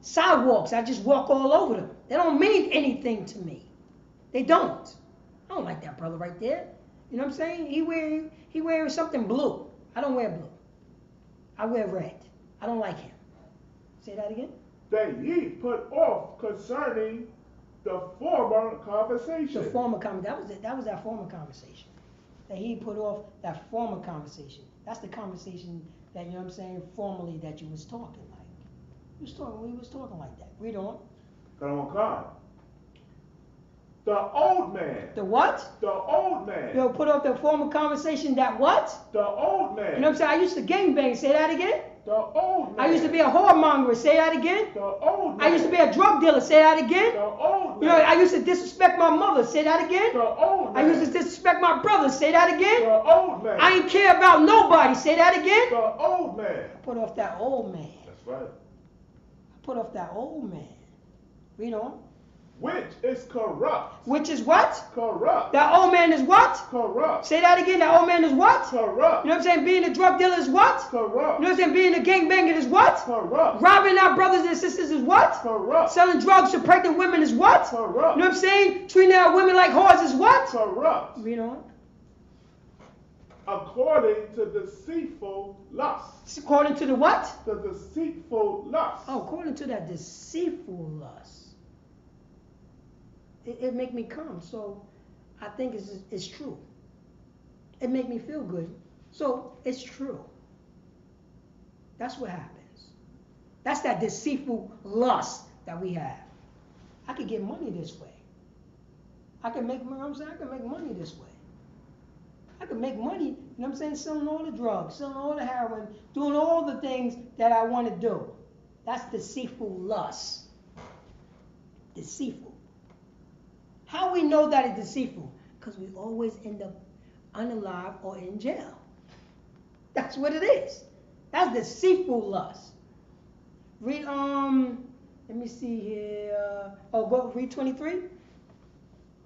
A: sidewalks. I just walk all over them. They don't mean anything to me. They don't. I don't like that brother right there. You know what I'm saying? He wearing something blue. I don't wear blue. I wear red. I don't like him. Say that again.
C: That ye put off concerning the former conversation.
A: The former conversation. That was that former conversation. That he put off that former conversation. That's the conversation that, you know what I'm saying, formally that you was talking like. We was talking like that. Read on.
C: Come on, card. The old man.
A: The what?
C: The old man.
A: Yo, put off the former conversation that what?
C: The old man.
A: You know what I'm saying? I used to gangbang. Say that again.
C: The old man.
A: I used to be a whoremonger. Say that again.
C: The old man.
A: I used to be a drug dealer. Say that again.
C: The old man.
A: You know, I used to disrespect my mother. Say that again.
C: The old man.
A: I used to disrespect my brother. Say that again.
C: The old man.
A: I ain't care about nobody. Say that again.
C: The old man.
A: Put off that old man.
C: That's right.
A: Put off that old man. Read on.
C: Which is corrupt.
A: Which is what?
C: Corrupt.
A: That old man is what?
C: Corrupt.
A: Say that again. That old man is what?
C: Corrupt.
A: You know what I'm saying? Being a drug dealer is what?
C: Corrupt.
A: You know what I'm saying? Being a gangbanger is what?
C: Corrupt.
A: Robbing our brothers and sisters is what?
C: Corrupt.
A: Selling drugs to pregnant women is what?
C: Corrupt.
A: You know what I'm saying? Treating our women like whores is what?
C: Corrupt.
A: Read on.
C: According to deceitful lust.
A: According to the what?
C: The deceitful lust.
A: Oh, according to that deceitful lust. It make me come. So I think it's true. It make me feel good. So it's true. That's what happens. That's that deceitful lust that we have. I could get money this way. I can make, you know what I'm saying? I can make money this way. I can make money, you know what I'm saying, selling all the drugs, selling all the heroin, doing all the things that I want to do. That's deceitful lust. Deceitful. How we know that it's deceitful? Because we always end up unalive or in jail. That's what it is. That's deceitful lust. Read, let me see here. Go read 23.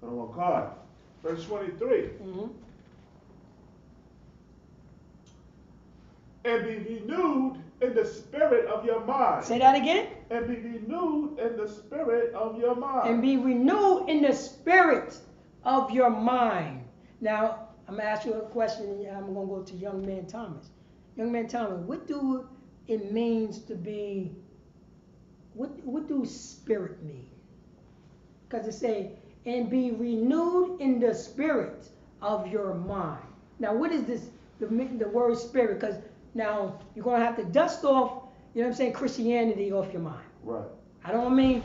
C: Oh God. Verse 23.
A: Mm-hmm.
C: And be renewed in the spirit of your mind.
A: Say that again.
C: And be renewed in the spirit of your mind.
A: And be renewed in the spirit of your mind. Now, I'm going to ask you a question, and I'm going to go to young man Thomas. Young man Thomas, what do it means to be, what do spirit mean? Because it say, and be renewed in the spirit of your mind. Now, what is this, the word spirit? Because now you're going to have to dust off, you know what I'm saying, Christianity off your mind.
C: Right.
A: I don't mean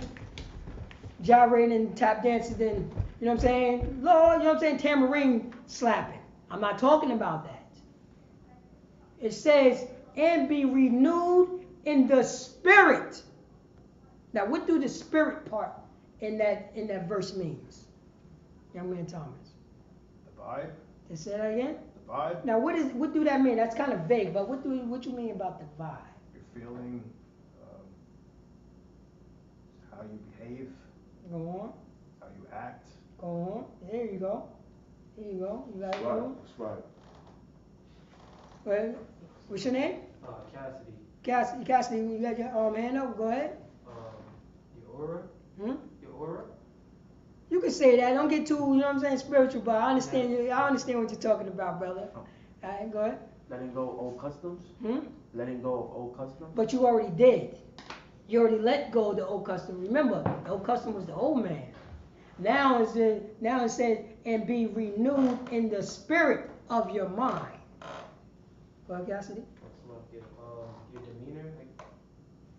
A: gyrating and tap dancing and, you know what I'm saying, Lord, you know what I'm saying, tambourine slapping. I'm not talking about that. It says, and be renewed in the spirit. Now, what do the spirit part in that verse means? Young man Thomas.
B: The vibe.
A: Say that again?
B: The vibe.
A: Now, what do that mean? That's kind of vague, but what you mean about the vibe?
B: Your feeling, how you behave,
A: Go on.
B: how you act.
A: Go on. There you go. There you go. You got it.
C: Right.
A: Going?
C: That's right.
A: Well, what's your name?
E: Cassidy.
A: Cassidy, you got your hand up. Go ahead.
E: Your aura.
A: Hmm?
E: Your aura.
A: You can say that. Don't get too, you know what I'm saying, spiritual, but I understand you. I understand what you're talking about, brother.
E: Oh.
A: All right, go ahead.
E: Letting go of old customs.
A: Hmm?
E: Letting go of old customs.
A: But you already did. You already let go of the old custom. Remember, the old custom was the old man. Now it says, and be renewed in the spirit of your mind. Go ahead, Cassidy.
E: What's left? Your demeanor.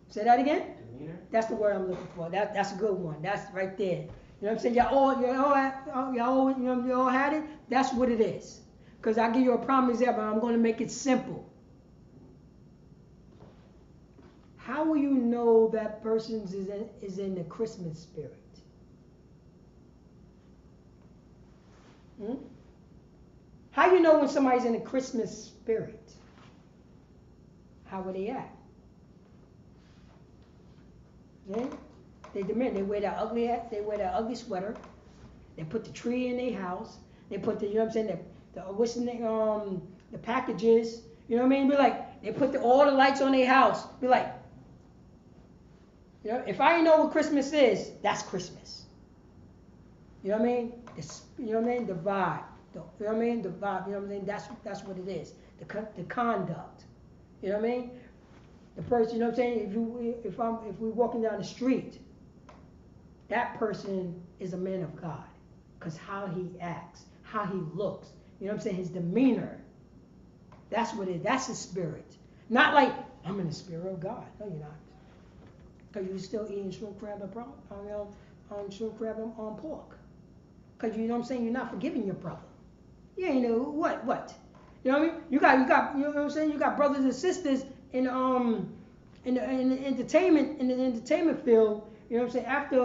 A: Say that again.
E: Demeanor.
A: That's the word I'm looking for. That's a good one. That's right there. You know what I'm saying? You all had it. That's what it is. Because I give you a prime example. I'm going to make it simple. How will you know that person is in the Christmas spirit? Hmm? How you know when somebody's in the Christmas spirit? How will they act? Yeah? They demand. They wear that ugly hat. They wear that ugly sweater. They put the tree in their house. They put the, you know what I'm saying, the packages. You know what I mean? Be like, they put all the lights on their house. Be like, you know, if I ain't know what Christmas is, that's Christmas. You know what I mean? You know what I mean? The vibe. You know what I mean? The vibe. You know what I mean? That's what it is. The conduct. You know what I mean? The person. You know what I'm saying? If we're walking down the street, that person is a man of God, because how he acts, how he looks. You know what I'm saying? His demeanor. That's what it is. That's his spirit. Not like I'm in the spirit of God. No, you're not. Because you're still eating shrimp, crab, and pork. Because you know what I'm saying, you're not forgiving your brother. You ain't know what? You know what I mean? You got you know what I'm saying, you got brothers and sisters in the entertainment field, you know what I'm saying, after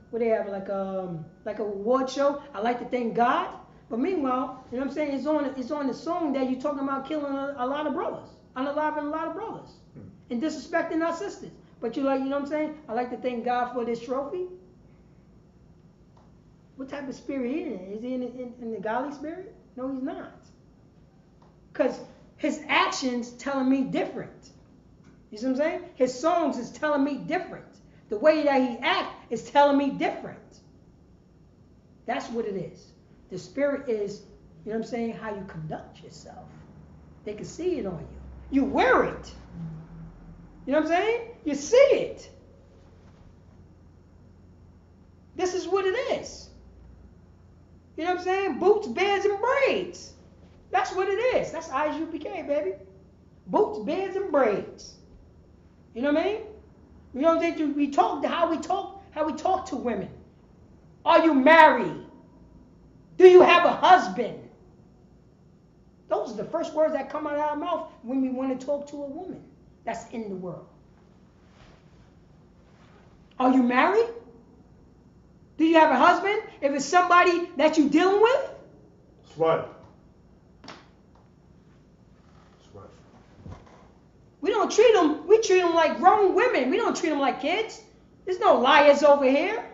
A: what they have, like a award show, I like to thank God. But meanwhile, you know what I'm saying, it's on the song that you're talking about killing a lot of brothers, unaliving a lot of brothers, and disrespecting our sisters. But you know what I'm saying? I like to thank God for this trophy. What type of spirit he in? Is he in the godly spirit? No, he's not. Because his actions telling me different. You see what I'm saying? His songs is telling me different. The way that he acts is telling me different. That's what it is. The spirit is, you know what I'm saying, how you conduct yourself. They can see it on you. You wear it. You know what I'm saying? You see it. This is what it is. You know what I'm saying? Boots, beards, and braids. That's what it is. That's Isupk, baby. Boots, beards, and braids. You know what I mean? You know what I'm saying? We talk how we talk to women. Are you married? Do you have a husband? Those are the first words that come out of our mouth when we want to talk to a woman that's in the world. Are you married? Do you have a husband? If it's somebody that you're dealing with?
C: That's right. That's right.
A: We don't treat them, we treat them like grown women. We don't treat them like kids. There's no liars over here.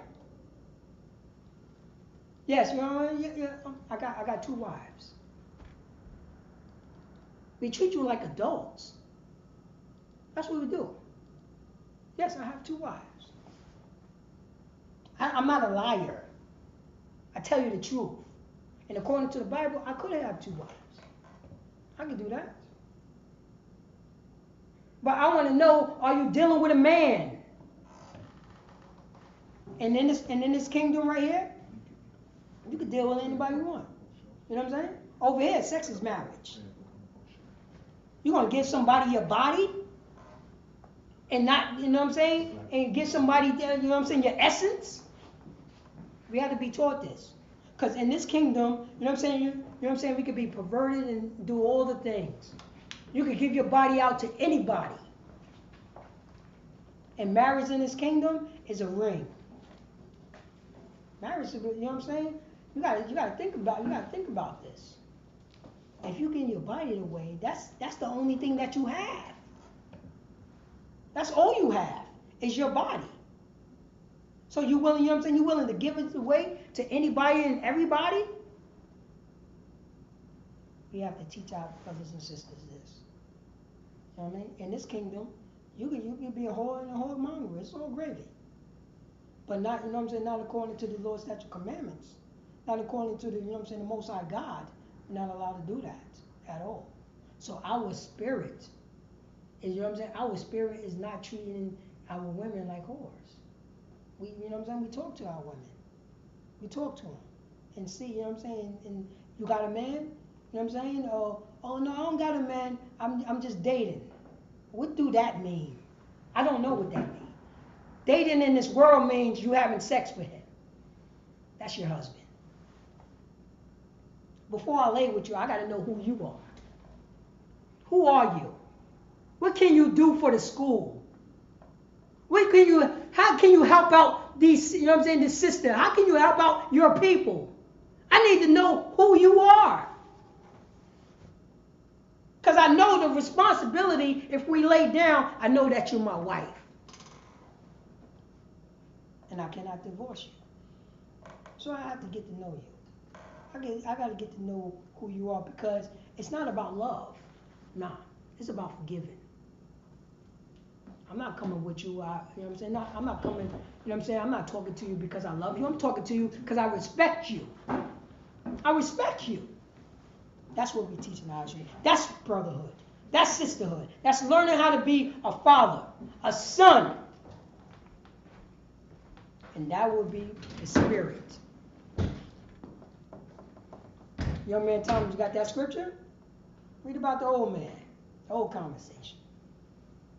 A: Yes, I got 2 wives. We treat you like adults. That's what we do. Yes, I have 2 wives. I'm not a liar. I tell you the truth. And according to the Bible, I could have 2 wives. I could do that. But I want to know, are you dealing with a man? And in this kingdom right here, you can deal with anybody you want. You know what I'm saying? Over here, sex is marriage. You're going to give somebody your body and not, you know what I'm saying? And give somebody, you know what I'm saying, your essence? We have to be taught this. Because in this kingdom, you know what I'm saying? You know what I'm saying? We could be perverted and do all the things. You could give your body out to anybody. And marriage in this kingdom is a ring. Marriage, you know what I'm saying? You gotta think about this. If you give your body away, that's the only thing that you have. That's all you have is your body. So you willing, you know what I'm saying? You willing to give it away to anybody and everybody? We have to teach our brothers and sisters this. You know what I mean? In this kingdom, you can be a whore and a whoremonger. It's all gravy. But not, you know what I'm saying, not according to the Lord's statute commandments. Not according to the, you know what I'm saying, the Most High God. We're not allowed to do that at all. So our spirit is, you know what I'm saying, our spirit is not treating our women like whores. We, you know what I'm saying, we talk to our women. We talk to them and see, you know what I'm saying, and you got a man, you know what I'm saying, oh no, I don't got a man, I'm just dating. What do that mean? I don't know what that means. Dating in this world means you having sex with him. That's your husband. Before I lay with you, I got to know who you are. Who are you? What can you do for the school? How can you help out these, you know what I'm saying, this sister? How can you help out your people? I need to know who you are. Because I know the responsibility, if we lay down, I know that you're my wife. And I cannot divorce you. So I have to get to know you. I got to get to know who you are, because it's not about love. Nah, it's about forgiving. I'm not coming with you, you know what I'm saying? I'm not coming, you know what I'm saying? I'm not talking to you because I love you. I'm talking to you because I respect you. I respect you. That's what we teach in our street. That's brotherhood. That's sisterhood. That's learning how to be a father, a son. And that will be the spirit. Young man Thomas, you got that scripture? Read about the old man, the old conversation.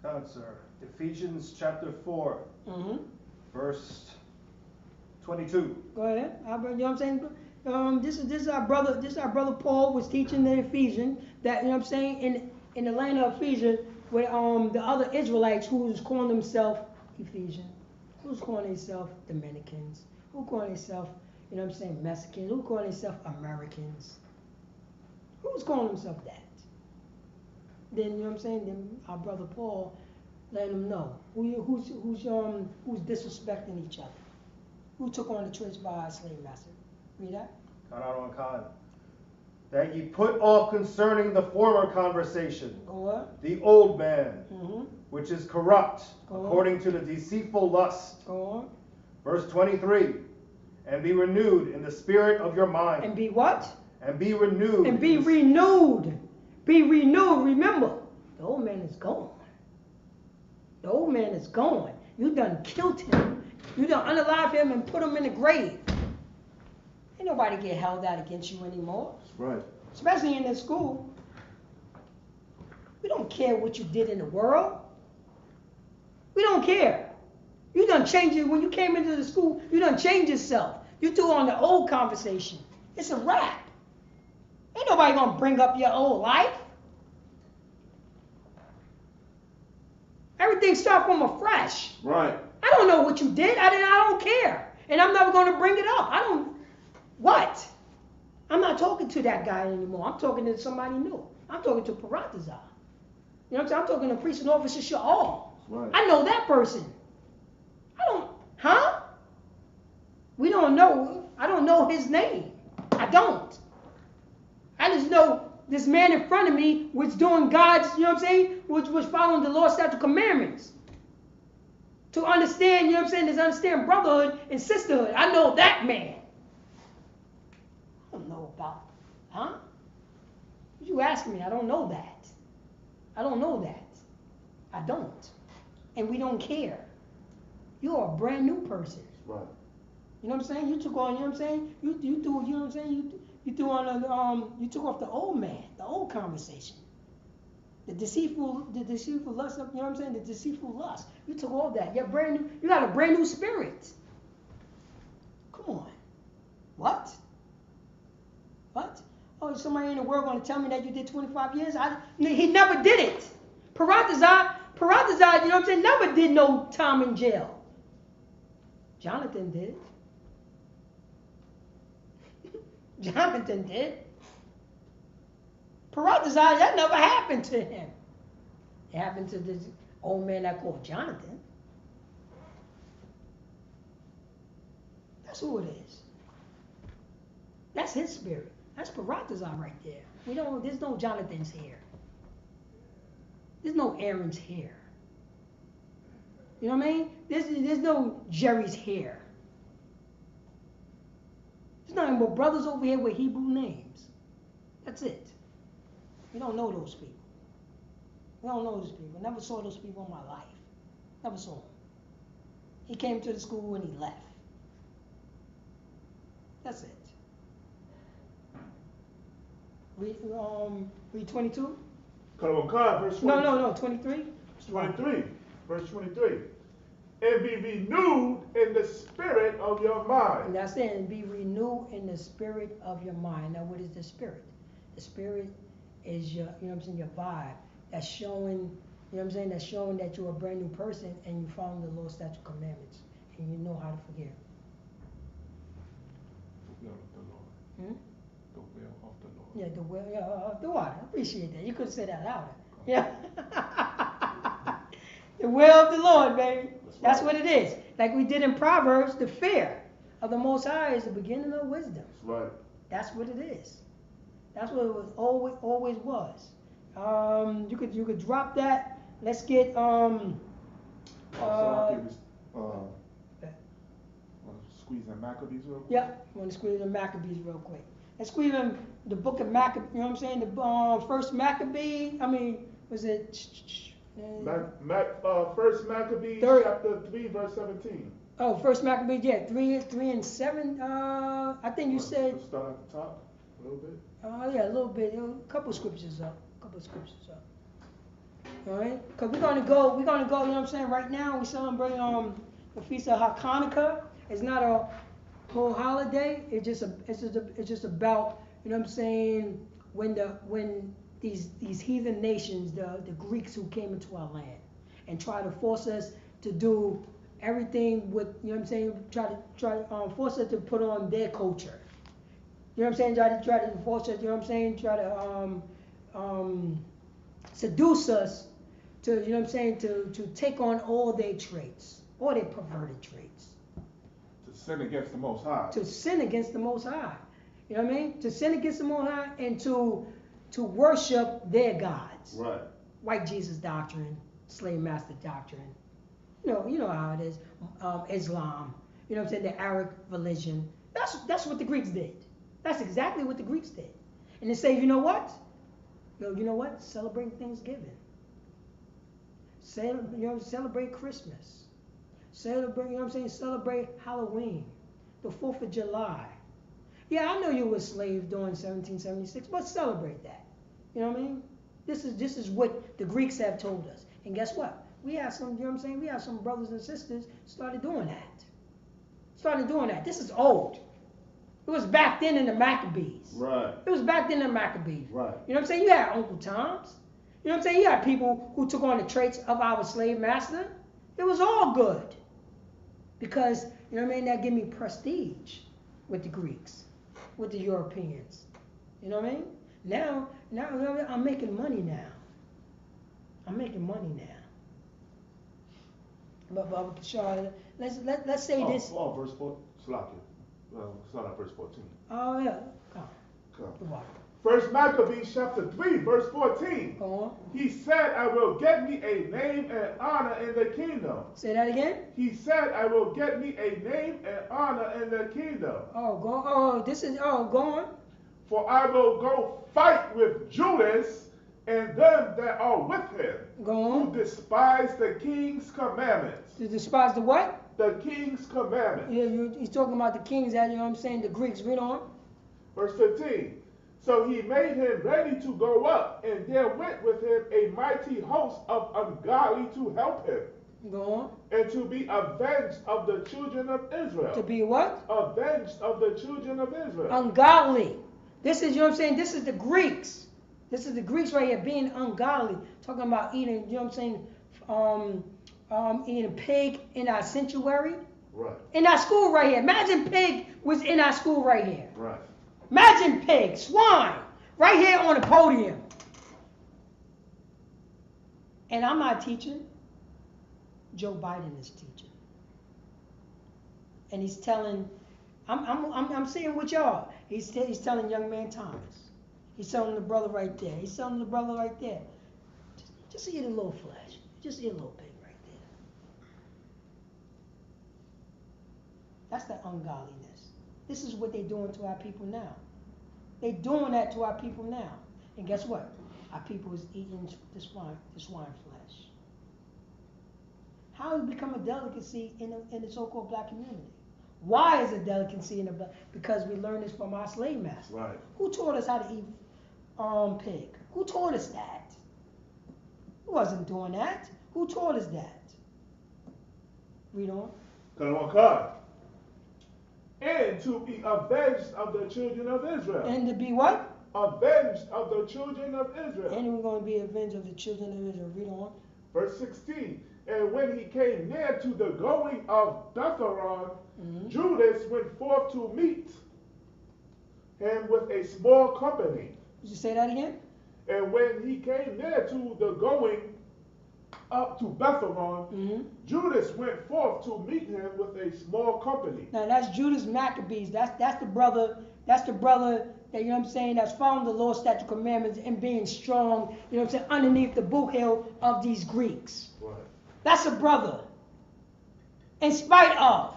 B: God, sir. Ephesians chapter 4, verse 22.
A: Go ahead. You know what I'm saying? This is our brother Paul was teaching the Ephesians that, you know what I'm saying, in the land of Ephesians, with the other Israelites who was calling themselves Ephesians, who was calling themselves Dominicans, who calling themselves, you know what I'm saying, Mexicans, who calling themselves Americans. Who was calling himself that? Then, you know what I'm saying, then our brother Paul let them know who's disrespecting each other. Who took on the traits by our slave master. Read that?
B: That ye put off concerning the former conversation,
A: Go on.
B: the old man,
A: Mm-hmm.
B: which is corrupt,
A: Go on.
B: according to the deceitful lust.
A: Go on.
B: Verse 23, and be renewed in the spirit of your mind.
A: And be what?
B: And be renewed.
A: And be renewed. Be renewed. Remember, the old man is gone. The old man is gone. You done killed him. You done unalive him and put him in the grave. Ain't nobody get held out against you anymore.
B: That's right.
A: Especially in this school. We don't care what you did in the world. We don't care. You done changed it. When you came into the school, you done changed yourself. You threw on the old conversation. It's a wrap. Ain't nobody gonna bring up your old life. Everything starts from afresh.
C: Right.
A: I don't know what you did. I don't care. And I'm never gonna bring it up. What? I'm not talking to that guy anymore. I'm talking to somebody new. I'm talking to Paratazar. You know what I'm saying? I'm talking to priest and officer Sha'al.
C: Right.
A: I know that person. We don't know. I don't know his name. I don't. I just know this man in front of me was doing God's, you know what I'm saying, which was following the Lord's statute commandments. To understand, you know what I'm saying, is understand brotherhood and sisterhood. I know that man. I don't know about, You asking me, I don't know that. I don't know that. I don't. And we don't care. You're a brand new person.
C: Right.
A: You know what I'm saying? You took on, you know what I'm saying? You do, you know what I'm saying? You took off the old man, the old conversation. The deceitful lust of, you know what I'm saying? The deceitful lust. You took all that. You're brand new. You got a brand new spirit. Come on. What? Oh, somebody in the world going to tell me that you did 25 years? He never did it. Paratazar, you know what I'm saying, never did no time in jail. Jonathan did. Jonathan did. Paratazar, that never happened to him. It happened to this old man I called Jonathan. That's who it is. That's his spirit. That's Paratazar right there. There's no Jonathan's here. There's no Aaron's hair. You know what I mean? There's no Jerry's hair. There's nothing but brothers over here with Hebrew names. That's it. We don't know those people. We don't know those people. Never saw those people in my life. Never saw them. He came to the school and he left. That's it. Read 22?
C: Verse 23.
A: No, 23.
C: 23. Verse 23. And be renewed in the spirit of your mind.
A: And that's it. And be renewed in the spirit of your mind. Now, what is the spirit? The spirit is your, you know what I'm saying, your vibe. That's showing, you know what I'm saying, that's showing that you're a brand new person and you follow the Lord's statute commandments and you know how to forgive.
C: The will of the Lord. The will of the Lord.
A: Yeah, the will of the Lord. I appreciate that. You could say that louder. Yeah. The will of the Lord, baby. That's what it is. Like we did in Proverbs, the fear of the Most High is the beginning of wisdom.
C: That's right.
A: That's what it is. That's what it was always was. You could drop that. Let's get
C: squeeze in Maccabees real quick.
A: Yeah, I want to squeeze in Maccabees real quick. Let's squeeze in the book of Maccabees. You know what I'm saying? The first Maccabee. I mean, was it?
C: First Maccabees chapter 3 verse 17.
A: Oh, first Maccabees, yeah, 3 and 7. I think you said.
C: Start at the top a little bit.
A: Yeah, a little bit. A couple scriptures up. All right, because we're gonna go. You know what I'm saying? Right now, we celebrate the feast of Hanukkah. It's not a whole holiday. It's just about, you know what I'm saying, when these heathen nations, the Greeks who came into our land and try to force us to do everything with, you know what I'm saying, try to force us to put on their culture. You know what I'm saying? Try to force us, you know what I'm saying, try to seduce us to, you know what I'm saying, to take on all their traits, all their perverted traits.
C: To sin against the Most High.
A: To sin against the Most High. You know what I mean? To sin against the Most High and to worship their gods.
C: Right.
A: White Jesus doctrine, slave master doctrine. You know how it is. Islam. You know what I'm saying? The Arab religion. That's what the Greeks did. That's exactly what the Greeks did. And they say, you know what? Celebrate Thanksgiving. Celebrate Christmas. Celebrate, you know what I'm saying? Celebrate Halloween. The 4th of July. Yeah, I know you were a slave during 1776, but celebrate that. You know what I mean? This is what the Greeks have told us. And guess what? We have some, you know what I'm saying? We have some brothers and sisters started doing that. This is old. It was back then in the Maccabees.
C: Right.
A: It was back then in the Maccabees.
C: Right.
A: You know what I'm saying? You had Uncle Toms. You know what I'm saying? You had people who took on the traits of our slave master. It was all good. Because, you know what I mean, that gave me prestige with the Greeks, with the Europeans. You know what I mean? Now you know what I mean? I'm making money now. I'm making money now. But Charlotte, let's say this.
C: Oh, verse 4. Slack it. Start at verse 14.
A: Oh yeah. Come.
C: Come. First Maccabees chapter 3, verse 14.
A: Go on.
C: He said, I will get me a name and honor in the kingdom.
A: Say that again.
C: He said, I will get me a name and honor in the kingdom.
A: Oh, go. Oh, this is. Oh, go on.
C: For I will go fight with Judas and them that are with him,
A: Go on.
C: who despise the king's commandments.
A: To despise the what?
C: The king's commandments.
A: Yeah, he's talking about the kings that, you know what I'm saying, the Greeks. Read on.
C: Verse 15. So he made him ready to go up, and there went with him a mighty host of ungodly to help him,
A: Go on.
C: and to be avenged of the children of Israel.
A: To be what?
C: Avenged of the children of Israel.
A: Ungodly. This is, you know what I'm saying, this is the Greeks. This is the Greeks right here being ungodly. Talking about eating, you know what I'm saying, eating pig in our sanctuary.
C: Right.
A: In our school right here. Imagine pig was in our school right here.
C: Right.
A: Imagine pig, swine, right here on the podium. And I'm not teaching. Joe Biden is teaching. And he's telling, I'm saying with y'all. He's telling young man Thomas. He's telling the brother right there. He's telling the brother right there. Just eat a little flesh. Just eat a little pig right there. That's the ungodliness. This is what they're doing to our people now. They're doing that to our people now. And guess what? Our people is eating the swine flesh. How it become a delicacy in the so-called black community? Why is it a delicacy in the black? Because we learned this from our slave master.
C: Right.
A: Who taught us how to eat pig? Who taught us that? We wasn't doing that. Who taught us that? Read on.
C: Come on, card. And to be avenged of the children of Israel.
A: And to be what?
C: Avenged of the children of Israel.
A: And we're going to be avenged of the children of Israel. Read on.
C: Verse 16. And when he came near to the going of Betharon, Judas went forth to meet him with a small company.
A: Did you say that again?
C: And when he came near to the going up to Betharon, Judas went forth to meet him with a small company.
A: Now that's Judas Maccabees. That's the brother. That's the brother that, you know what I'm saying, that's following the law, statute, commandments, and being strong, you know what I'm saying, underneath the boot heel of these Greeks.
C: Right.
A: That's a brother. In spite of.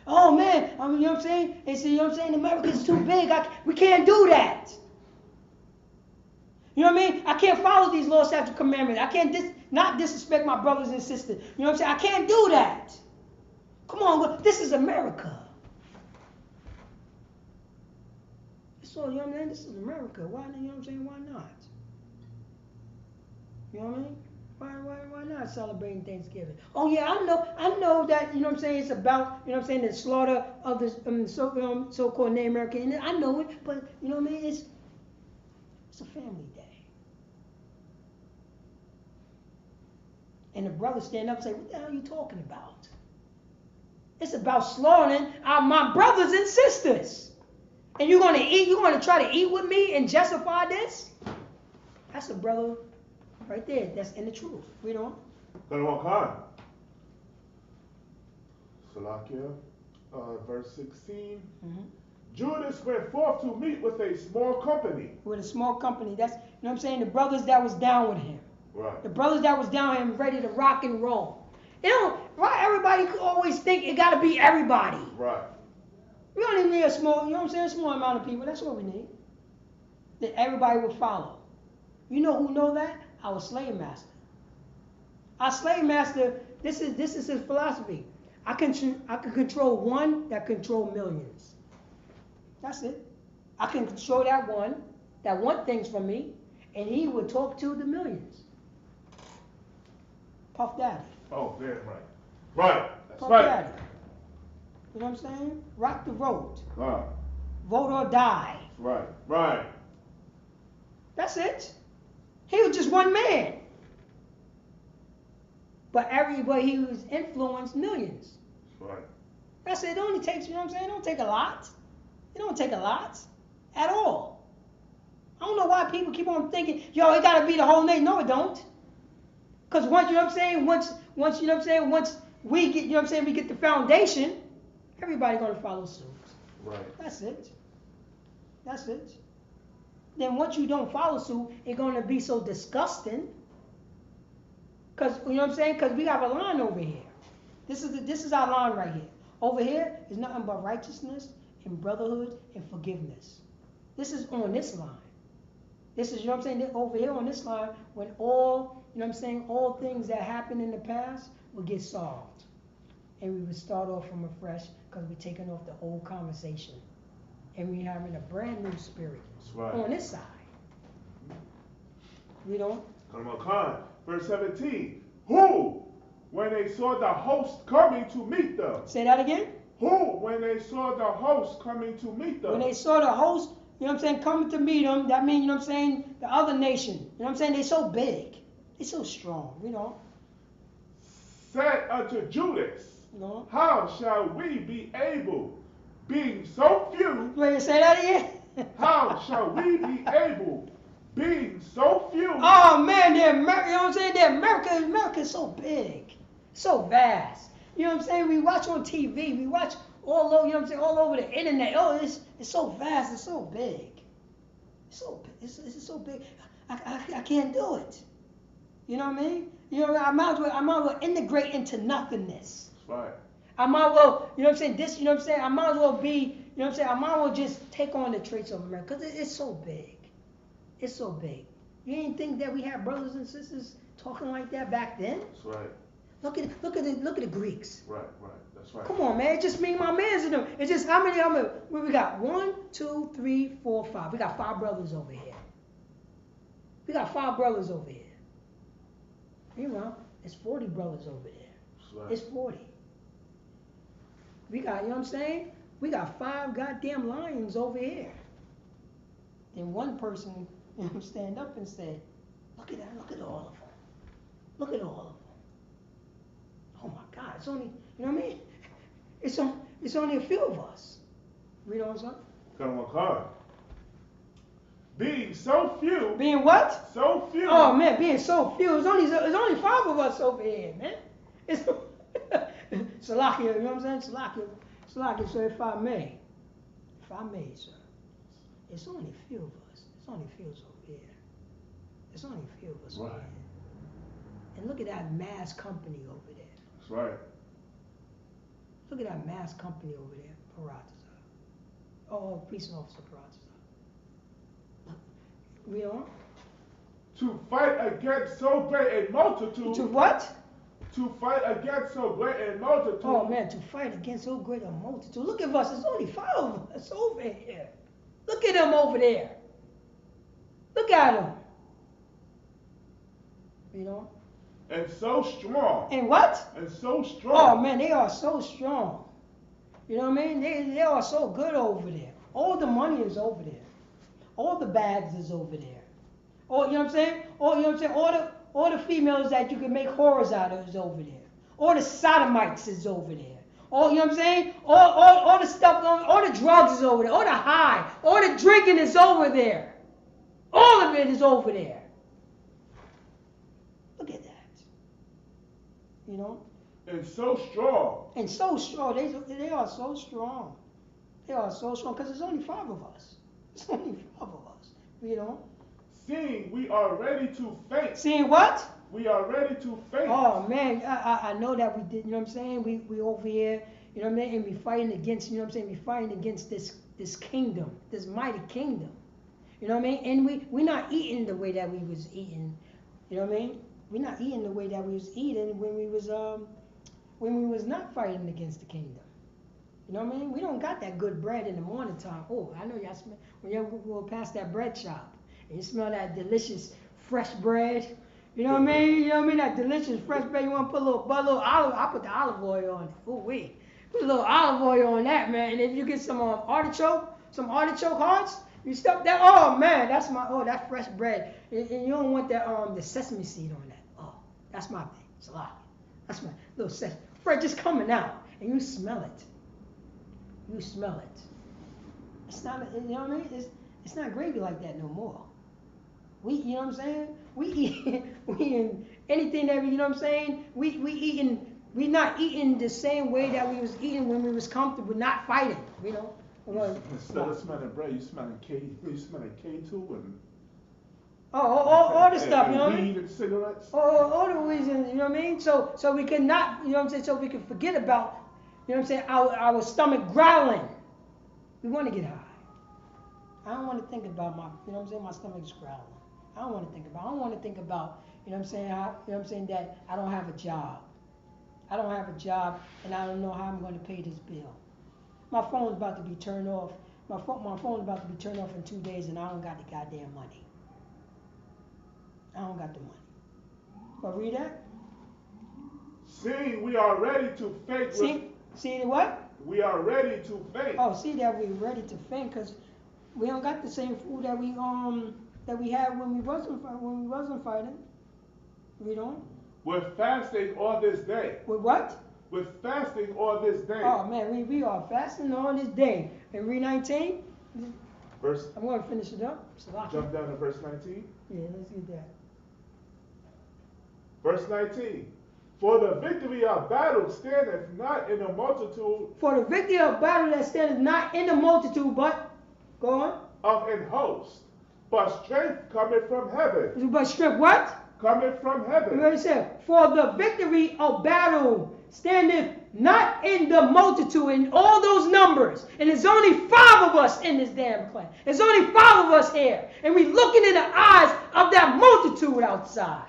A: Oh man, I mean, you know what I'm saying? They say, you know what I'm saying, America's too big. We can't do that. You know what I mean? I can't follow these law, statute, commandments. I can't not disrespect my brothers and sisters. You know what I'm saying? I can't do that. Come on, this is America. So, you know what I mean? This is America. Why, you know what I'm saying? Why not? You know what I mean? Why not celebrating Thanksgiving? Oh yeah, I know that, you know what I'm saying, it's about, you know what I'm saying, the slaughter of the so-called Native American. I know it, but you know what I mean, it's a family day. And the brothers stand up and say, what the hell are you talking about? It's about slaughtering my brothers and sisters. And you're gonna try to eat with me and justify this? That's a brother right there, that's in the truth. Read on.
C: Go on. Salakia, verse 16. Judas went forth to meet with a small company.
A: With a small company. That's, you know what I'm saying, the brothers that was down with him.
C: Right.
A: The brothers that was down with him ready to rock and roll. You know, why everybody always think it gotta be everybody?
C: Right.
A: We don't even need a small, you know what I'm saying, a small amount of people. That's what we need. That everybody will follow. You know who know that? Our slave master. Our slave master, this is his philosophy. I can control one that control millions. That's it. I can control that one that want things from me, and he will talk to the millions. Puff Daddy.
C: Oh, damn right. Right. That's
A: Puff
C: right.
A: Daddy. You know what I'm saying? Rock the vote. vote or die.
C: Right, right.
A: That's it. He was just one man. But everywhere he was influenced millions.
C: Right.
A: That's it. It only takes, you know what I'm saying? It don't take a lot. It don't take a lot at all. I don't know why people keep on thinking, yo, it gotta be the whole nation. No, it don't. Because once, you know what I'm saying, once you know what I'm saying, once we get, you know what I'm saying, we get the foundation, everybody gonna follow suit.
C: Right.
A: That's it. That's it. Then once you don't follow suit, it's gonna be so disgusting. Cause you know what I'm saying? Cause we have a line over here. This is our line right here. Over here is nothing but righteousness and brotherhood and forgiveness. This is on this line. This is, you know what I'm saying, over here on this line, when all, you know what I'm saying, all things that happened in the past will get solved. And we would start off from afresh because we're taking off the old conversation. And we're having a brand new spirit.
C: That's right.
A: On this side. You know?
C: Come on, verse 17. Who, when they saw the host coming to meet them?
A: Say that again?
C: Who, when they saw the host coming to meet them?
A: When they saw the host, you know what I'm saying, coming to meet them, that means, you know what I'm saying, the other nation. You know what I'm saying? They're so big. They're so strong, you know?
C: Said unto Judas,
A: You know?
C: how shall we be able, being so few,
A: Wait, say that again?
C: how shall we be able, being so few?
A: Oh man, you know what I'm saying? America is so big, so vast. You know what I'm saying? We watch on TV, we watch all over, you know what I'm saying, all over the internet. Oh, it's so vast, it's so big. It's so big. I can't do it. You know what I mean? You know, I might as well integrate into nothingness.
C: That's right.
A: I might as well, you know what I'm saying, this, you know what I'm saying, I might as well be, you know what I'm saying, I might as well just take on the traits of America, because it's so big. It's so big. You ain't think that we had brothers and sisters talking like that back then?
C: That's right.
A: Look at the Greeks.
C: Right, that's right.
A: Come on, man, it's just me and my mans in them. It's just how many of them, we got 1, 2, 3, 4, 5. We got 5 brothers over here. We got 5 brothers over here. Meanwhile, it's 40 brothers over there.
C: That's right.
A: It's 40. We got, you know what I'm saying? We got 5 goddamn lions over here. Then one person, you know, stand up and say, look at that, look at all of them. Look at all of them. Oh my God, it's only, you know what I mean? It's only a few of us. Read on, son.
C: Come on, card. Being so few.
A: Being what?
C: So few.
A: Oh man, being so few. It's only 5 of us over here, man. It's Salakia, you know what I'm saying? Salakia, so if I may, sir. It's only a few of us. It's only a few of us over here. It's only a few of us over
C: Right.
A: here. And look at that mass company over there.
C: That's right.
A: Look at that mass company over there, Paratiza. Oh, police officer Paratiza. Read on.
C: To fight against so great a multitude.
A: To what?
C: To fight against so great a multitude.
A: Oh man, to fight against so great a multitude. Look at us, there's only 5 of us over here. Look at them over there. Look at them. You know?
C: And so strong.
A: And what?
C: And so
A: Oh
C: strong.
A: man, they are so strong. You know what I mean? They are so good over there. All the money is over there. All the bags is over there. All, you know what I'm saying? All, you know what I'm saying? All the females that you can make whores out of is over there. All the sodomites is over there. All, you know what I'm saying? All the stuff, all the drugs is over there. All the high, all the drinking is over there. All of it is over there. Look at that. You know?
C: And so strong.
A: And so strong. They are so strong. They are so strong because there's only 5 of us. It's only 5 of us. You know?
C: Seeing we are ready to faint.
A: Seeing what?
C: We are ready to faint.
A: Oh man, I know that we did, you know what I'm saying? We over here, you know what I mean? And we fighting against, you know what I'm saying? We fighting against this kingdom, this mighty kingdom. You know what I mean? And we're not eating the way that we was eating. You know what I mean? We're not eating the way that we was eating when we was not fighting against the kingdom. You know what I mean? We don't got that good bread in the morning time. Oh, I know y'all smell when y'all go past that bread shop and you smell that delicious fresh bread. You know what I mean? You know what I mean? That delicious fresh bread. You want to put a little olive. I put the olive oil on it. Ooh wee. Put a little olive oil on that, man. And if you get some artichoke, some artichoke hearts. You stuff that. Oh man, that fresh bread. And you don't want that the sesame seed on that. Oh, that's my thing. Salami. That's my little sesame. Bread just coming out, and you smell it. You smell it. It's not. You know what I mean? It's not gravy like that no more. You know what I'm saying? We eating anything that you know what I'm saying? We not eating the same way that we was eating when we was comfortable, not fighting, you know.
C: Instead of smelling bread, you smelling K2 and
A: all the stuff, you know what I
C: weed
A: mean?
C: and cigarettes.
A: All the reasons, you know what I mean? So we can not, you know what I'm saying? So we can forget about, you know what I'm saying? Our stomach growling. We want to get high. I don't want to think about you know what I'm saying? My stomach's growling. I don't want to think about, you know what I'm saying? You know what I'm saying? That I don't have a job. I don't have a job, and I don't know how I'm going to pay this bill. My phone's about to be turned off. My phone's about to be turned off in 2 days, and I don't got the goddamn money. I don't got the money. But read that.
C: See, we are ready to faint.
A: See what?
C: We are ready to faint.
A: Oh, see that we're ready to faint because we don't got the same food that we had when we wasn't fighting. We don't.
C: We're fasting all this day.
A: With what?
C: We're fasting all this day.
A: Oh man, we are fasting all this day. And read 19.
C: Verse.
A: I'm going to finish it up.
C: Jump down to verse 19.
A: Yeah, let's get that.
C: Verse 19. For the victory of battle standeth not in the multitude.
A: For the victory of battle that standeth not in the multitude, but go on.
C: Of an host, but strength cometh from heaven.
A: But strength what?
C: Cometh from heaven.
A: What it said? For the victory of battle standeth not in the multitude, in all those numbers. And there's only 5 of us in this damn clan. There's only 5 of us here. And we looking in the eyes of that multitude outside.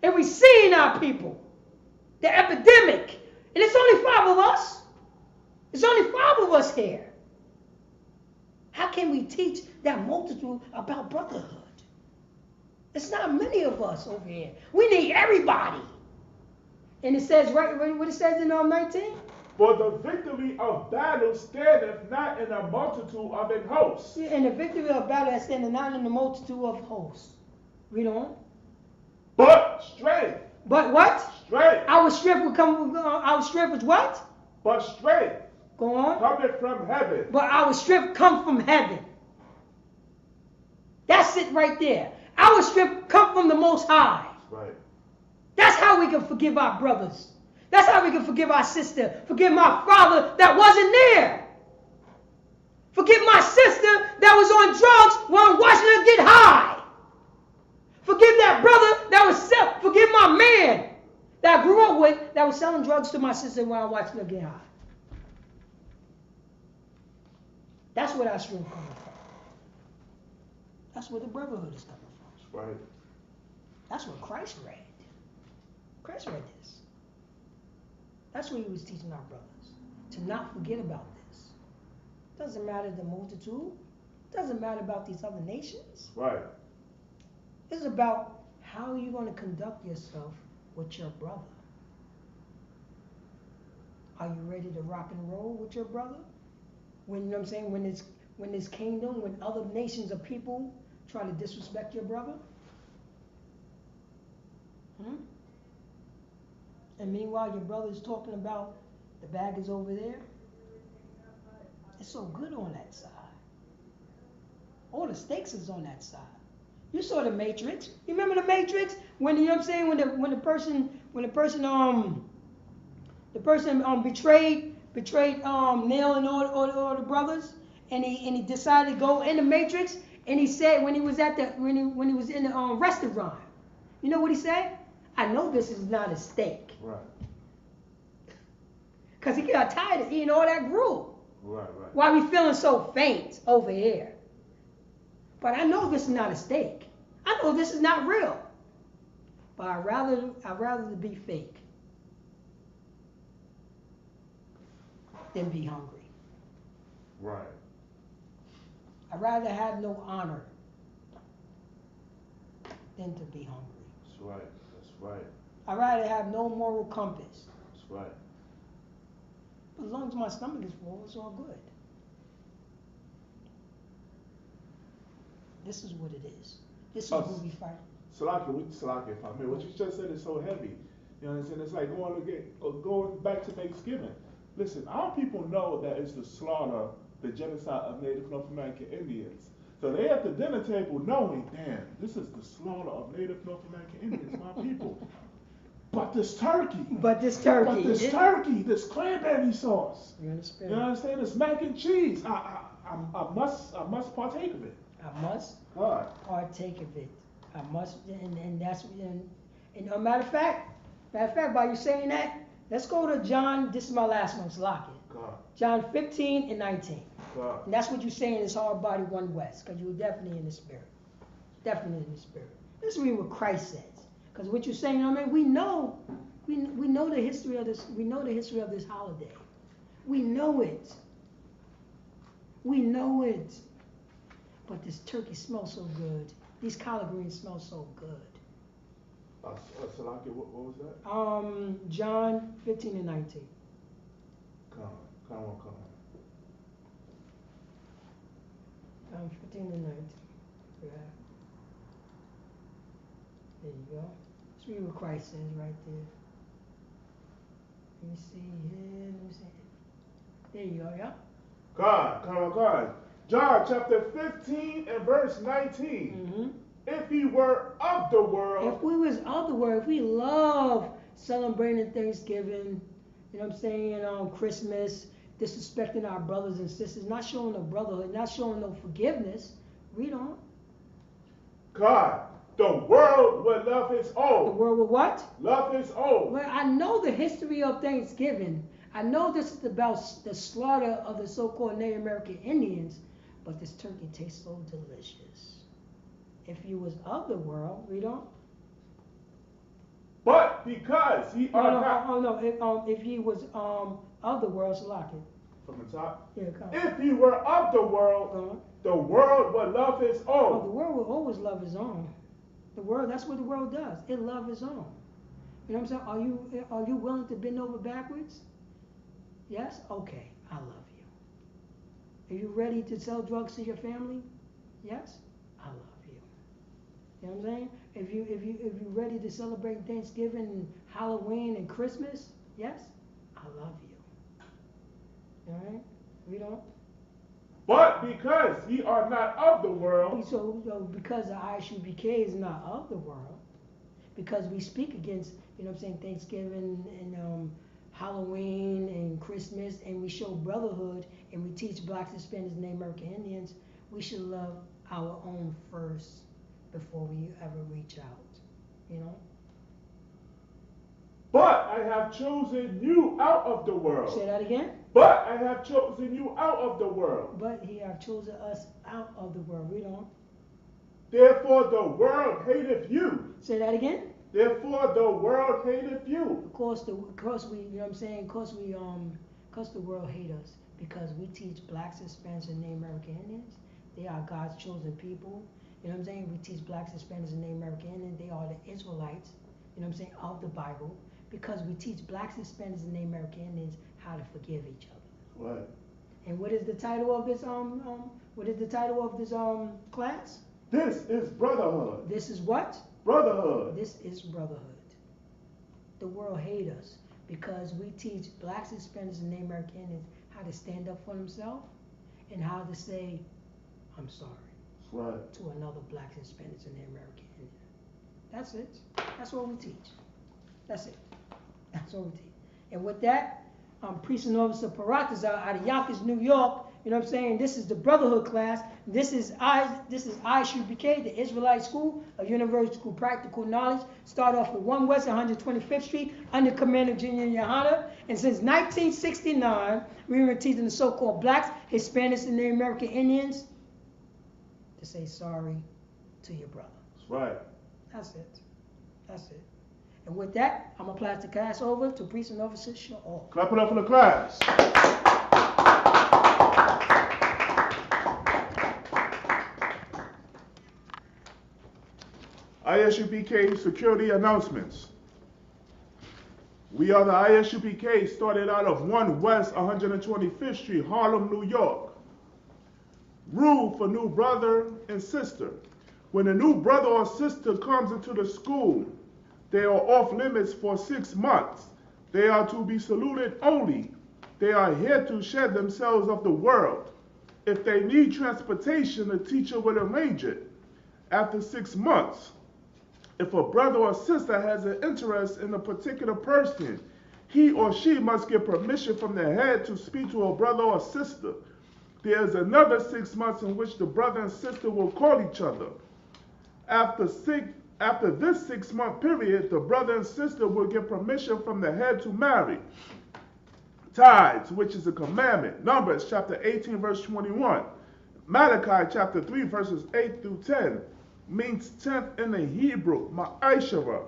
A: And we seeing our people. The epidemic. And it's only 5 of us. It's only 5 of us here. How can we teach that multitude about brotherhood? It's not many of us over here. We need everybody. And it says, right, what it says in 19?
C: For the victory of battle standeth not in a multitude of an host.
A: Yeah, and the victory of battle that standeth not in the multitude of hosts. Read on.
C: But strength.
A: But what?
C: Strength.
A: Our strength will come. Our strength is what?
C: But strength.
A: Go on.
C: Cometh from heaven.
A: But our strength come from heaven. That's it right there. Our strength come from the Most High.
C: Right.
A: That's how we can forgive our brothers. That's how we can forgive our sister. Forgive my father that wasn't there. Forgive my sister that was on drugs while I'm watching her get high. Forgive that brother that was forgive my man that I grew up with that was selling drugs to my sister while I'm watching her get high. That's where our strength comes from. That's where the brotherhood is coming from.
C: Right.
A: That's what Christ read. Christ read this. That's what he was teaching our brothers. To not forget about this. Doesn't matter the multitude. Doesn't matter about these other nations.
C: Right.
A: It's about how you're going to conduct yourself with your brother. Are you ready to rock and roll with your brother? When, you know what I'm saying, when this kingdom, when other nations of people try to disrespect your brother? And meanwhile, your brother's talking about the bag is over there. It's so good on that side. All the stakes is on that side. You saw the Matrix. You remember the Matrix? When, you know what I'm saying, when the person betrayed Neo and all the brothers, and he decided to go in the Matrix, and he said when he was in the restaurant, you know what he said? I know this is not a steak.
C: Right.
A: Because he got tired of eating all that gruel.
C: Right.
A: Why we feeling so faint over here? But I know this is not a steak. I know this is not real. But I'd rather to be fake than be hungry.
C: Right.
A: I'd rather have no honor than to be hungry.
C: That's right. That's right.
A: I'd rather have no moral compass.
C: That's right.
A: As long as my stomach is full, it's all good. This is what it is. This is what we fight.
C: Salaki, if I may. What you just said is so heavy. You know what I'm saying? It's like going back to Thanksgiving. Listen, our people know that it's the slaughter, the genocide of Native North American Indians. So they at the dinner table knowing, damn, this is the slaughter of Native North American Indians, my people. But this turkey. This cranberry sauce.
A: You understand?
C: You know what I'm saying? This mac and cheese. I must partake of it.
A: I must
C: God.
A: partake of it. I must, and that's, and a matter of fact, by you saying that, let's go to John, this is my last one, lock it.
C: God.
A: John 15 and 19.
C: God.
A: And that's what you're saying is hard body, one West, because you were definitely in the spirit. Definitely in the spirit. Let's read what Christ says. Because what you're saying, I mean, we know the history of this, we know the history of this holiday. We know it. We know it. But this turkey smells so good. These collard greens smell so good.
C: Salaki, what was that?
A: John 15 and 19.
C: Come on.
A: John 15 and 19. Yeah. There you go. Let's read what Christ says right there. Let me see here. There you go, yeah?
C: God. John chapter 15 and verse 19.
A: Mm-hmm.
C: If he were of the world.
A: If we was of the world, if we love celebrating Thanksgiving, you know what I'm saying, Christmas, disrespecting our brothers and sisters, not showing no brotherhood, not showing no forgiveness, read on.
C: God, the world will love his own.
A: The world will what?
C: Love his own.
A: Well, I know the history of Thanksgiving. I know this is about the slaughter of the so-called Native American Indians, but this turkey tastes so delicious. If you was of the world, read on.
C: But because he are not.
A: If he was of the world, so lock it.
C: From the top.
A: Yeah, come on.
C: If he were of the world, the world would love his own.
A: Oh, the world will always love his own. The world, that's what the world does. It loves its own. You know what I'm saying? Are you willing to bend over backwards? Yes? Okay, I love you. Are you ready to sell drugs to your family? Yes? I love you. You know what I'm saying? If you ready to celebrate Thanksgiving and Halloween and Christmas, yes? I love you. All right? We don't.
C: But because ye are not of the world.
A: So because the Isupk is not of the world, because we speak against, you know what I'm saying, Thanksgiving and Halloween and Christmas, and we show brotherhood, and we teach blacks, Hispanics, and Native American Indians, we should love our own first before we ever reach out, you know?
C: But I have chosen you out of the world.
A: Say that again?
C: But I have chosen you out of the world.
A: But he have chosen us out of the world. Read on.
C: Therefore the world hateth you.
A: Say that again?
C: Therefore the world hateth you.
A: Of course we, you know what I'm saying? Cause the world hate us because we teach blacks, Hispanics, and Native American Indians. They are God's chosen people. You know what I'm saying? We teach blacks, Hispanics, and Native American Indians. They are the Israelites. You know what I'm saying? Of the Bible. Because we teach blacks, Hispanics, and Native American Indians how to forgive each other.
C: Right.
A: And what is the title of this class?
C: This is brotherhood.
A: This is what?
C: Brotherhood.
A: This is brotherhood. The world hate us because we teach blacks, Hispanics, and Native American Indians how to stand up for themselves and how to say, I'm sorry.
C: Right.
A: To another blacks, Hispanics, and Native American Indian. That's it. That's what we teach. That's it. That's what we teach. And with that, Priest and Officer Paratas out of Yonkers, New York. You know what I'm saying? This is the Brotherhood class. This is Isupk, the Israelite School of Universal School Practical Knowledge. Start off with 1 West 125th Street under command of Junior Yohana. And since 1969, we've been teaching the so-called blacks, Hispanics, and Native American Indians to say sorry to your brother.
C: That's right.
A: That's it. That's it. And with that, I'm going to pass the class over to Priest and Officer Shaw.
C: Clap it up for the class. ISUPK security announcements. We are the ISUPK, started out of 1 West 125th Street, Harlem, New York. Rule for new brother and sister. When a new brother or sister comes into the school, they are off limits for 6 months. They are to be saluted only. They are here to shed themselves of the world. If they need transportation, the teacher will arrange it. After 6 months, if a brother or sister has an interest in a particular person, he or she must get permission from the head to speak to a brother or sister. There is another 6 months in which the brother and sister will call each other. After this 6 month period, the brother and sister will get permission from the head to marry. Tithes, which is a commandment. Numbers chapter 18 verse 21. Malachi chapter 3 verses 8 through 10 means tenth in the Hebrew, ma'ashara.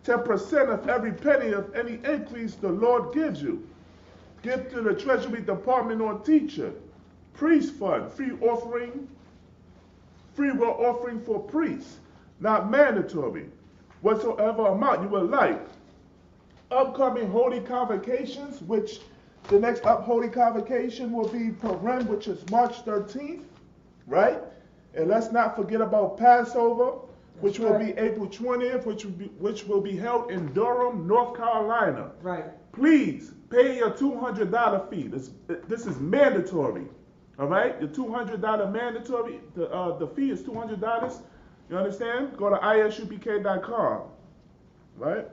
C: 10% of every penny of any increase the Lord gives you. Give to the treasury department or teacher. Priest fund, free will offering for priests, not mandatory. Whatsoever amount you would like. Upcoming holy convocations, which the next holy convocation will be Purim, which is March 13th, right? And let's not forget about Passover, which will be April 20th, which will be held in Durham, North Carolina.
A: Right.
C: Please pay your $200 fee. This is mandatory. All right? The $200 mandatory, the fee is $200. You understand? Go to isupk.com. Right?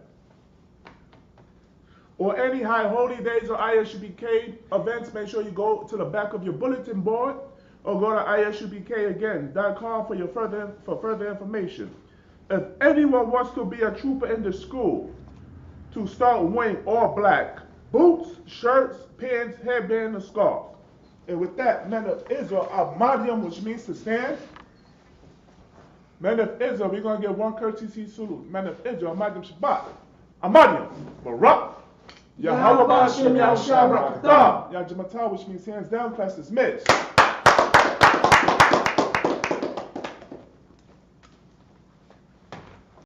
C: Or any high holy days or ISUPK events, make sure you go to the back of your bulletin board or go to isupk.com for further information. If anyone wants to be a trooper in the school, to start wearing all black, boots, shirts, pants, headband, and scarf. And with that, men of Israel, Ahmadium, which means to stand. Men of Israel, we're going to get one courtesy salute. Men of Israel, Ahmadium Shabbat. Ahmadium, Barak. Yahweh Bashem Yahushua Barakatah. Yajimata, which means hands down, class dismissed.